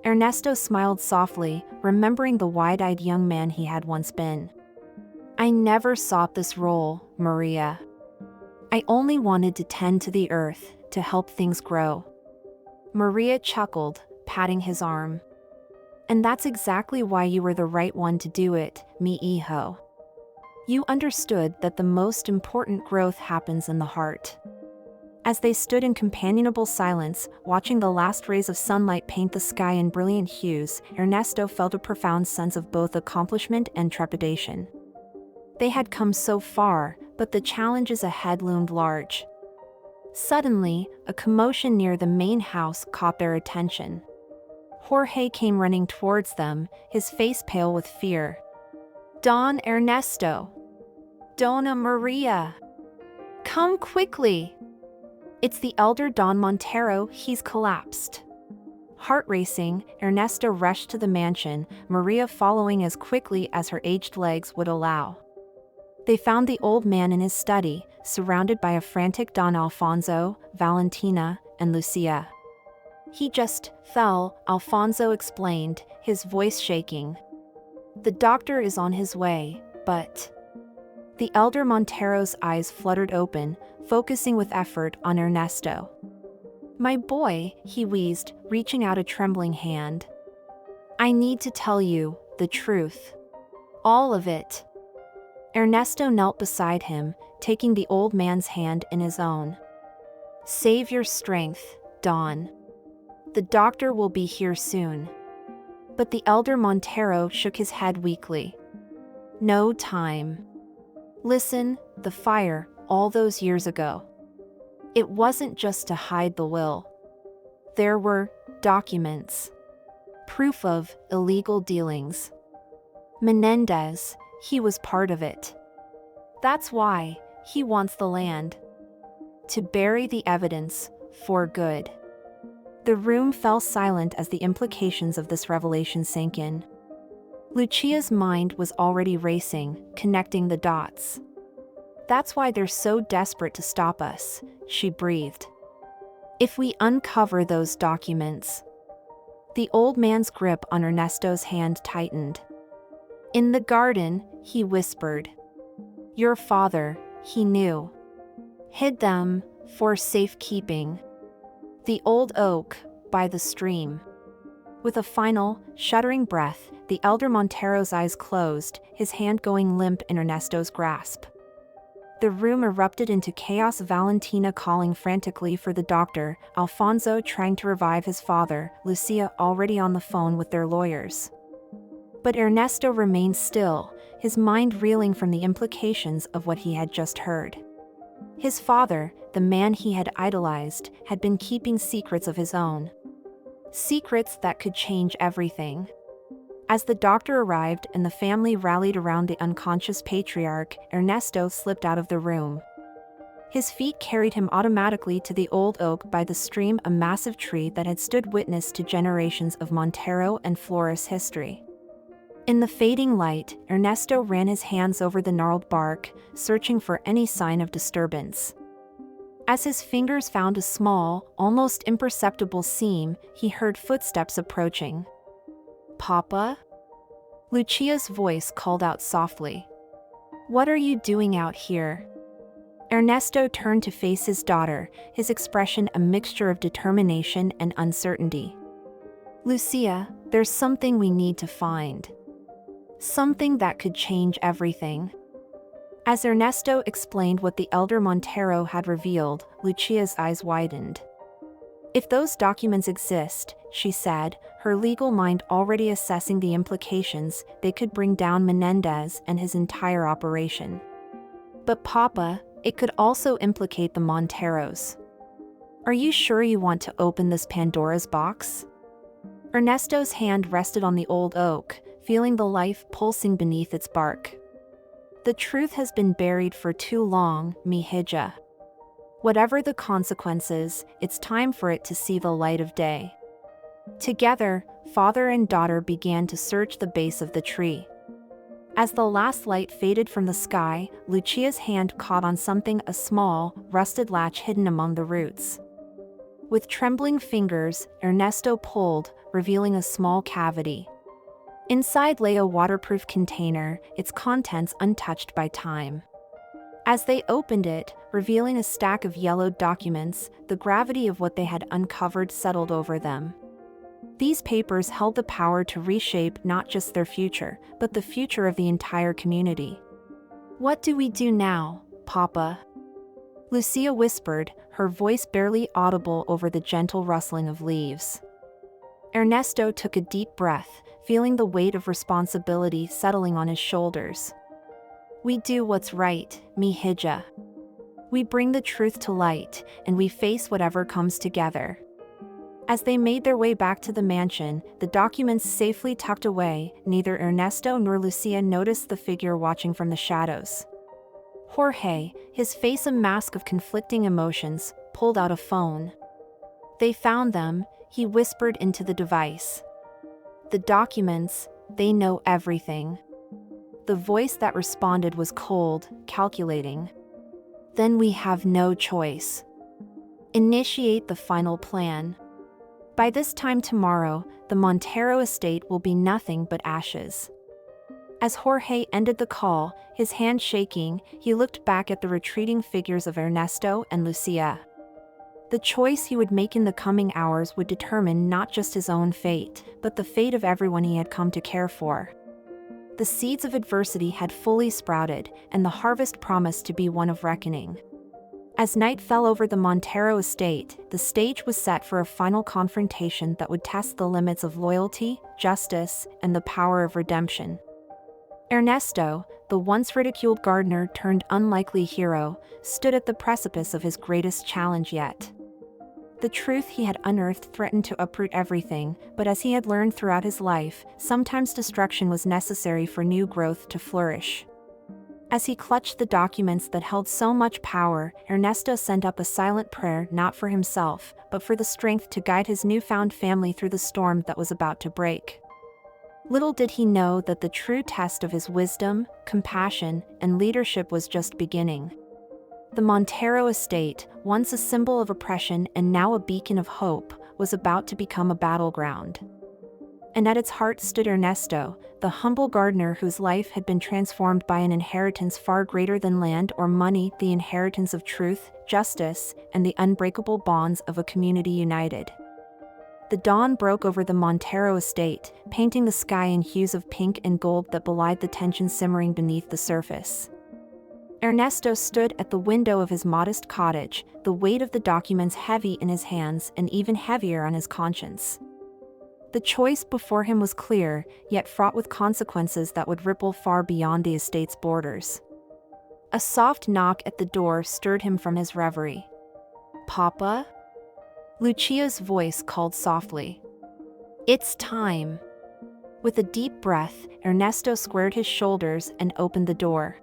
A: Ernesto smiled softly, remembering the wide-eyed young man he had once been. I never sought this role, Maria. I only wanted to tend to the earth, to help things grow. Maria chuckled, patting his arm. And that's exactly why you were the right one to do it, mi hijo. You understood that the most important growth happens in the heart. As they stood in companionable silence, watching the last rays of sunlight paint the sky in brilliant hues, Ernesto felt a profound sense of both accomplishment and trepidation. They had come so far, but the challenges ahead loomed large. Suddenly, a commotion near the main house caught their attention. Jorge came running towards them, his face pale with fear. "Don Ernesto! Dona Maria! Come quickly! It's the elder Don Montero, he's collapsed." Heart racing, Ernesto rushed to the mansion, Maria following as quickly as her aged legs would allow. They found the old man in his study, surrounded by a frantic Don Alfonso, Valentina, and Lucia. "He just fell," Alfonso explained, his voice shaking. "The doctor is on his way, but..." The elder Montero's eyes fluttered open, focusing with effort on Ernesto. "My boy," he wheezed, reaching out a trembling hand. "I need to tell you the truth. All of it." Ernesto knelt beside him, taking the old man's hand in his own. "Save your strength, Don. The doctor will be here soon." But the elder Montero shook his head weakly. "No time. Listen, the fire, all those years ago. It wasn't just to hide the will. There were documents. Proof of illegal dealings. Menendez, he was part of it. That's why he wants the land. To bury the evidence, for good." The room fell silent as the implications of this revelation sank in. Lucia's mind was already racing, connecting the dots. "That's why they're so desperate to stop us," she breathed. "If we uncover those documents..." The old man's grip on Ernesto's hand tightened. "In the garden," he whispered. "Your father, he knew. Hid them, for safekeeping. The old oak, by the stream." With a final, shuddering breath, the elder Montero's eyes closed, his hand going limp in Ernesto's grasp. The room erupted into chaos, Valentina calling frantically for the doctor, Alfonso trying to revive his father, Lucia already on the phone with their lawyers. But Ernesto remained still, his mind reeling from the implications of what he had just heard. His father, the man he had idolized, had been keeping secrets of his own. Secrets that could change everything. As the doctor arrived and the family rallied around the unconscious patriarch, Ernesto slipped out of the room. His feet carried him automatically to the old oak by the stream, a massive tree that had stood witness to generations of Montero and Flores history. In the fading light, Ernesto ran his hands over the gnarled bark, searching for any sign of disturbance. As his fingers found a small, almost imperceptible seam, he heard footsteps approaching. "Papa?" Lucia's voice called out softly. "What are you doing out here?" Ernesto turned to face his daughter, his expression a mixture of determination and uncertainty. "Lucia, there's something we need to find. Something that could change everything." As Ernesto explained what the elder Montero had revealed, Lucia's eyes widened. "If those documents exist," she said, her legal mind already assessing the implications, they could bring down Menendez and his entire operation. "But Papa, it could also implicate the Monteros. Are you sure you want to open this Pandora's box?" Ernesto's hand rested on the old oak, feeling the life pulsing beneath its bark. "The truth has been buried for too long, mi hija. Whatever the consequences, it's time for it to see the light of day." Together, father and daughter began to search the base of the tree. As the last light faded from the sky, Lucia's hand caught on something, a small, rusted latch hidden among the roots. With trembling fingers, Ernesto pulled, revealing a small cavity. Inside lay a waterproof container, its contents untouched by time. As they opened it, revealing a stack of yellowed documents, the gravity of what they had uncovered settled over them. These papers held the power to reshape not just their future, but the future of the entire community. "What do we do now, Papa?" Lucia whispered, her voice barely audible over the gentle rustling of leaves. Ernesto took a deep breath, feeling the weight of responsibility settling on his shoulders. "We do what's right, mi hija. We bring the truth to light, and we face whatever comes together." As they made their way back to the mansion, the documents safely tucked away, neither Ernesto nor Lucia noticed the figure watching from the shadows. Jorge, his face a mask of conflicting emotions, pulled out a phone. "They found them," he whispered into the device. "The documents, they know everything." The voice that responded was cold, calculating. "Then we have no choice. Initiate the final plan. By this time tomorrow, the Montero estate will be nothing but ashes." As Jorge ended the call, his hand shaking, he looked back at the retreating figures of Ernesto and Lucia. The choice he would make in the coming hours would determine not just his own fate, but the fate of everyone he had come to care for. The seeds of adversity had fully sprouted, and the harvest promised to be one of reckoning. As night fell over the Montero estate, the stage was set for a final confrontation that would test the limits of loyalty, justice, and the power of redemption. Ernesto, the once ridiculed gardener turned unlikely hero, stood at the precipice of his greatest challenge yet. The truth he had unearthed threatened to uproot everything, but as he had learned throughout his life, sometimes destruction was necessary for new growth to flourish. As he clutched the documents that held so much power, Ernesto sent up a silent prayer not for himself, but for the strength to guide his newfound family through the storm that was about to break. Little did he know that the true test of his wisdom, compassion, and leadership was just beginning. The Montero estate, once a symbol of oppression and now a beacon of hope, was about to become a battleground. And at its heart stood Ernesto, the humble gardener whose life had been transformed by an inheritance far greater than land or money, the inheritance of truth, justice, and the unbreakable bonds of a community united. The dawn broke over the Montero estate, painting the sky in hues of pink and gold that belied the tension simmering beneath the surface. Ernesto stood at the window of his modest cottage, the weight of the documents heavy in his hands and even heavier on his conscience. The choice before him was clear, yet fraught with consequences that would ripple far beyond the estate's borders. A soft knock at the door stirred him from his reverie. "Papa?" Lucia's voice called softly. "It's time." With a deep breath, Ernesto squared his shoulders and opened the door.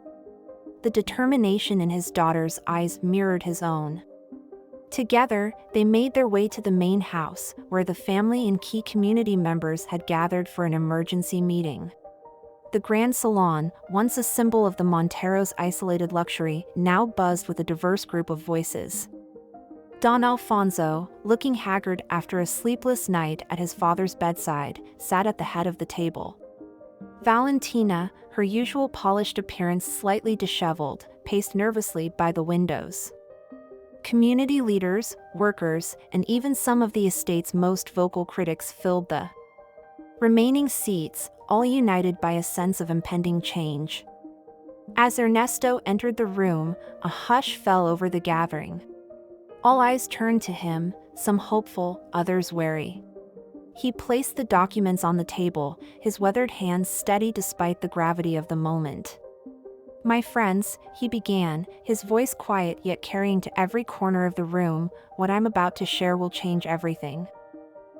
A: The determination in his daughter's eyes mirrored his own. Together, they made their way to the main house, where the family and key community members had gathered for an emergency meeting. The grand salon, once a symbol of the Monteros' isolated luxury, now buzzed with a diverse group of voices. Don Alfonso, looking haggard after a sleepless night at his father's bedside, sat at the head of the table. Valentina, her usual polished appearance slightly disheveled, paced nervously by the windows. Community leaders, workers, and even some of the estate's most vocal critics filled the remaining seats, all united by a sense of impending change. As Ernesto entered the room, a hush fell over the gathering. All eyes turned to him, some hopeful, others wary. He placed the documents on the table, his weathered hands steady despite the gravity of the moment. "My friends," he began, his voice quiet yet carrying to every corner of the room, "what I'm about to share will change everything."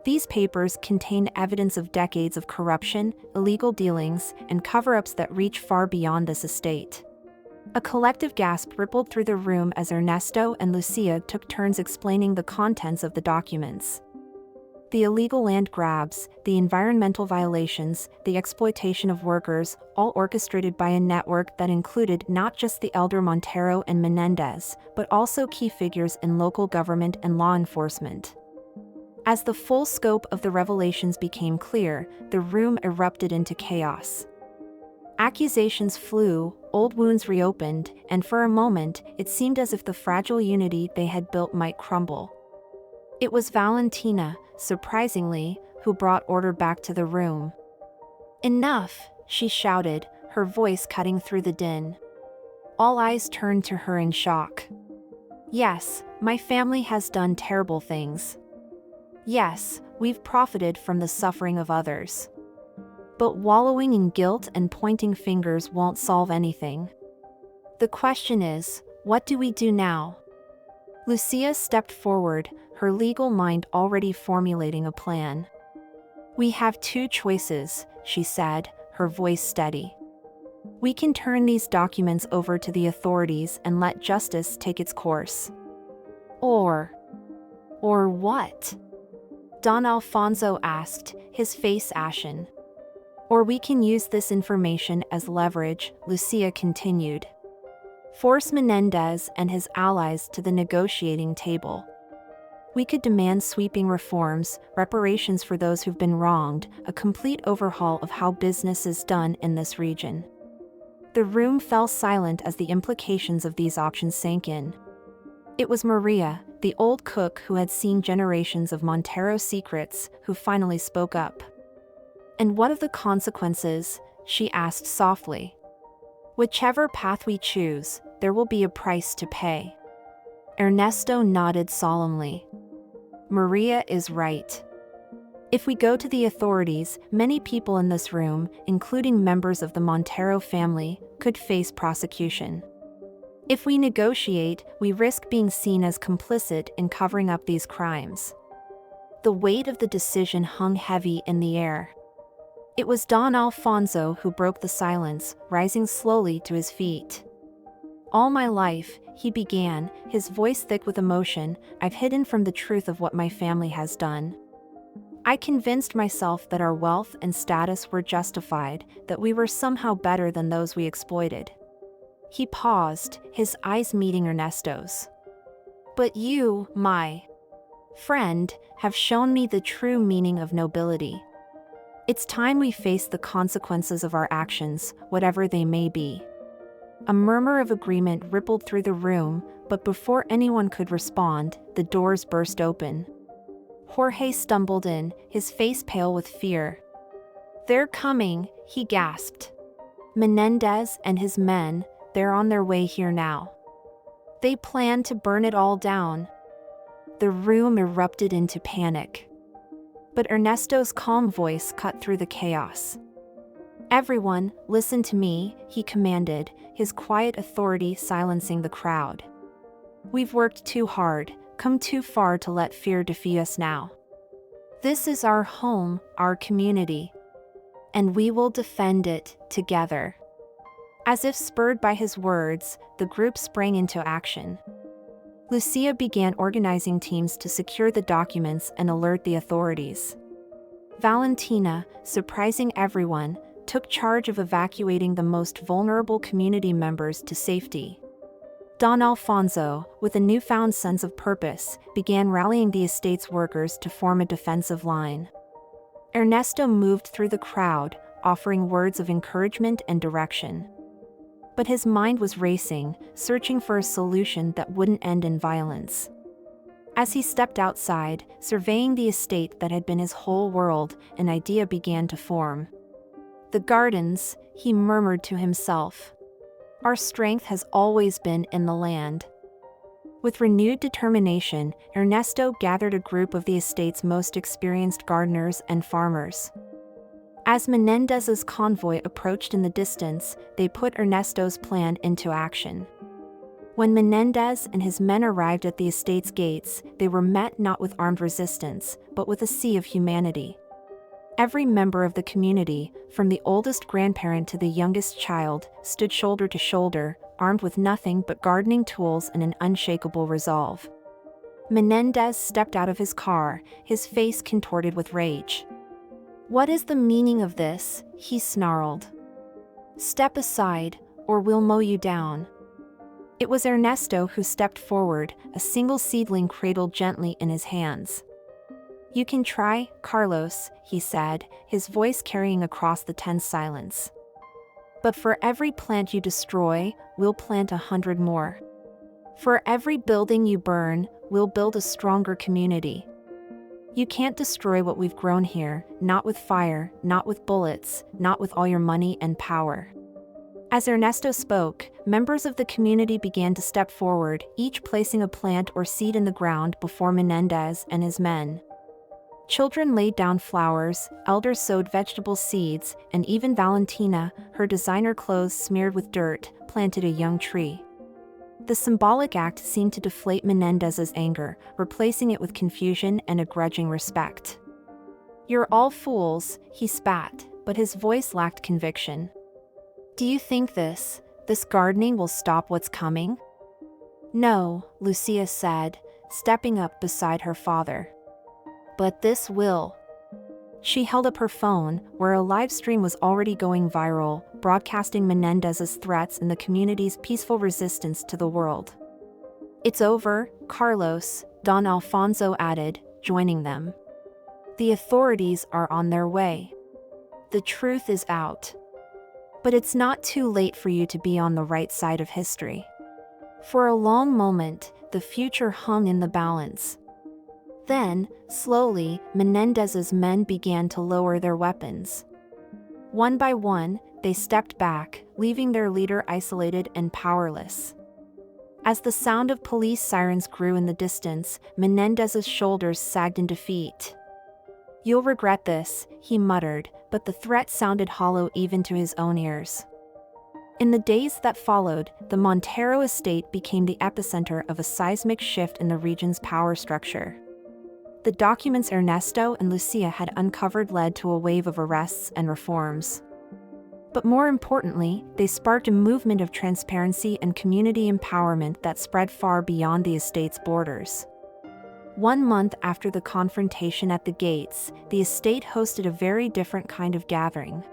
A: These papers contain evidence of decades of corruption, illegal dealings, and cover-ups that reach far beyond this estate. A collective gasp rippled through the room as Ernesto and Lucia took turns explaining the contents of the documents. The illegal land grabs, the environmental violations, the exploitation of workers, all orchestrated by a network that included not just the elder Montero and Menendez, but also key figures in local government and law enforcement. As the full scope of the revelations became clear, the room erupted into chaos. Accusations flew, old wounds reopened, and for a moment, it seemed as if the fragile unity they had built might crumble. It was Valentina, surprisingly, who brought order back to the room. "Enough," she shouted, her voice cutting through the din. All eyes turned to her in shock. "Yes, my family has done terrible things. Yes, we've profited from the suffering of others. But wallowing in guilt and pointing fingers won't solve anything. The question is, what do we do now?" Lucia stepped forward, her legal mind already formulating a plan. "We have two choices," she said, her voice steady. "We can turn these documents over to the authorities and let justice take its course. Or what?" Don Alfonso asked, his face ashen. "Or we can use this information as leverage," Lucia continued. "Force Menendez and his allies to the negotiating table. We could demand sweeping reforms, reparations for those who've been wronged, a complete overhaul of how business is done in this region." The room fell silent as the implications of these options sank in. It was Maria, the old cook who had seen generations of Montero secrets, who finally spoke up. "And what of the consequences?" she asked softly. "Whichever path we choose, there will be a price to pay." Ernesto nodded solemnly. "Maria is right. If we go to the authorities, many people in this room, including members of the Montero family, could face prosecution. If we negotiate, we risk being seen as complicit in covering up these crimes." The weight of the decision hung heavy in the air. It was Don Alfonso who broke the silence, rising slowly to his feet. "All my life," he began, his voice thick with emotion, "I've hidden from the truth of what my family has done. I convinced myself that our wealth and status were justified, that we were somehow better than those we exploited." He paused, his eyes meeting Ernesto's. "But you, my friend, have shown me the true meaning of nobility. It's time we face the consequences of our actions, whatever they may be." A murmur of agreement rippled through the room, but before anyone could respond, the doors burst open. Jorge stumbled in, his face pale with fear. "They're coming," he gasped. "Menendez and his men, they're on their way here now. They plan to burn it all down." The room erupted into panic. But Ernesto's calm voice cut through the chaos. "Everyone, listen to me," he commanded, his quiet authority silencing the crowd. "We've worked too hard, come too far to let fear defeat us now. This is our home, our community. And we will defend it, together." As if spurred by his words, the group sprang into action. Lucia began organizing teams to secure the documents and alert the authorities. Valentina, surprising everyone, took charge of evacuating the most vulnerable community members to safety. Don Alfonso, with a newfound sense of purpose, began rallying the estate's workers to form a defensive line. Ernesto moved through the crowd, offering words of encouragement and direction. But his mind was racing, searching for a solution that wouldn't end in violence. As he stepped outside, surveying the estate that had been his whole world, an idea began to form. "The gardens," he murmured to himself. "Our strength has always been in the land." With renewed determination, Ernesto gathered a group of the estate's most experienced gardeners and farmers. As Menendez's convoy approached in the distance, they put Ernesto's plan into action. When Menendez and his men arrived at the estate's gates, they were met not with armed resistance, but with a sea of humanity. Every member of the community, from the oldest grandparent to the youngest child, stood shoulder to shoulder, armed with nothing but gardening tools and an unshakable resolve. Menendez stepped out of his car, his face contorted with rage. "What is the meaning of this?" he snarled. "Step aside, or we'll mow you down." It was Ernesto who stepped forward, a single seedling cradled gently in his hands. "You can try, Carlos," he said, his voice carrying across the tense silence. "But for every plant you destroy, we'll plant 100 more. For every building you burn, we'll build a stronger community. You can't destroy what we've grown here, not with fire, not with bullets, not with all your money and power. As Ernesto spoke, members of the community began to step forward, each placing a plant or seed in the ground before Menendez and his men. Children laid down flowers, elders sowed vegetable seeds, and even Valentina, her designer clothes smeared with dirt, planted a young tree. The symbolic act seemed to deflate Menendez's anger, replacing it with confusion and a grudging respect. "You're all fools," he spat, but his voice lacked conviction. "Do you think this gardening will stop what's coming?" "No," Lucia said, stepping up beside her father. "But this will." She held up her phone, where a live stream was already going viral, broadcasting Menendez's threats and the community's peaceful resistance to the world. "It's over, Carlos," Don Alfonso added, joining them. "The authorities are on their way. The truth is out. But it's not too late for you to be on the right side of history." For a long moment, the future hung in the balance. Then, slowly, Menendez's men began to lower their weapons. One by one, they stepped back, leaving their leader isolated and powerless. As the sound of police sirens grew in the distance, Menendez's shoulders sagged in defeat. "You'll regret this," he muttered, but the threat sounded hollow even to his own ears. In the days that followed, the Montero estate became the epicenter of a seismic shift in the region's power structure. The documents Ernesto and Lucia had uncovered led to a wave of arrests and reforms. But more importantly, they sparked a movement of transparency and community empowerment that spread far beyond the estate's borders. 1 month after the confrontation at the gates, the estate hosted a very different kind of gathering.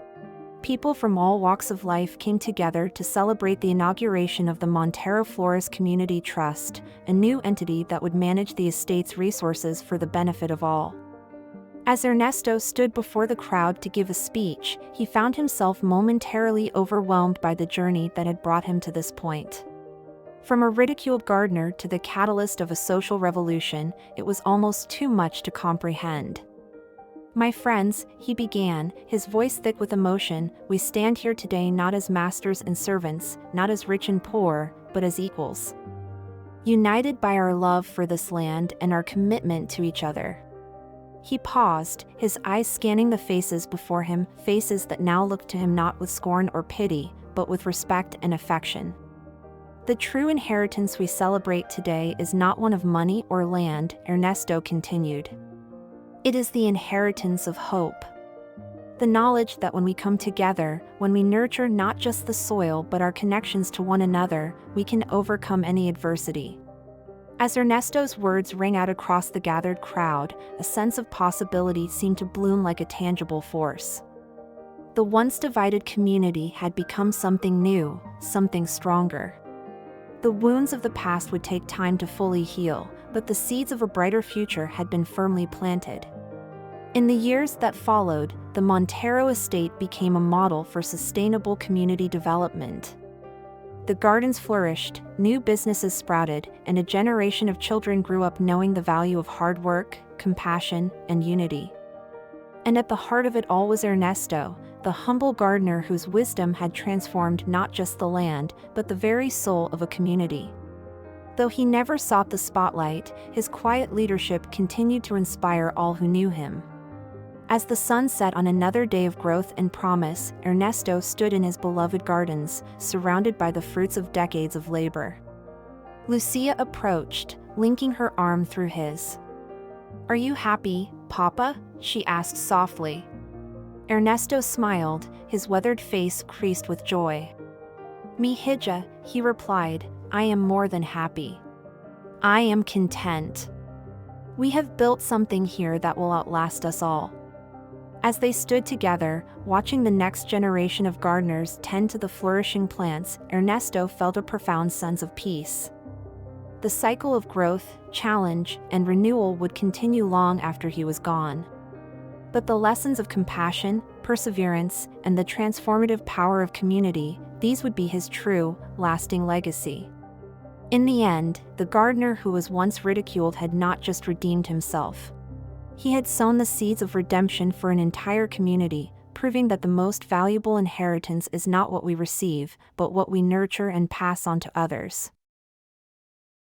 A: People from all walks of life came together to celebrate the inauguration of the Montero Flores Community Trust, a new entity that would manage the estate's resources for the benefit of all. As Ernesto stood before the crowd to give a speech, he found himself momentarily overwhelmed by the journey that had brought him to this point. From a ridiculed gardener to the catalyst of a social revolution, it was almost too much to comprehend. "My friends," he began, his voice thick with emotion, "we stand here today not as masters and servants, not as rich and poor, but as equals. United by our love for this land and our commitment to each other." He paused, his eyes scanning the faces before him, faces that now looked to him not with scorn or pity, but with respect and affection. "The true inheritance we celebrate today is not one of money or land," Ernesto continued. "It is the inheritance of hope. The knowledge that when we come together, when we nurture not just the soil but our connections to one another, we can overcome any adversity." As Ernesto's words rang out across the gathered crowd, a sense of possibility seemed to bloom like a tangible force. The once divided community had become something new, something stronger. The wounds of the past would take time to fully heal, but the seeds of a brighter future had been firmly planted. In the years that followed, the Montero estate became a model for sustainable community development. The gardens flourished, new businesses sprouted, and a generation of children grew up knowing the value of hard work, compassion, and unity. And at the heart of it all was Ernesto, the humble gardener whose wisdom had transformed not just the land, but the very soul of a community. Though he never sought the spotlight, his quiet leadership continued to inspire all who knew him. As the sun set on another day of growth and promise, Ernesto stood in his beloved gardens, surrounded by the fruits of decades of labor. Lucia approached, linking her arm through his. "Are you happy, Papa?" she asked softly. Ernesto smiled, his weathered face creased with joy. "Mi hija," he replied, "I am more than happy. I am content. We have built something here that will outlast us all." As they stood together, watching the next generation of gardeners tend to the flourishing plants, Ernesto felt a profound sense of peace. The cycle of growth, challenge, and renewal would continue long after he was gone. But the lessons of compassion, perseverance, and the transformative power of community, these would be his true, lasting legacy. In the end, the gardener who was once ridiculed had not just redeemed himself. He had sown the seeds of redemption for an entire community, proving that the most valuable inheritance is not what we receive, but what we nurture and pass on to others.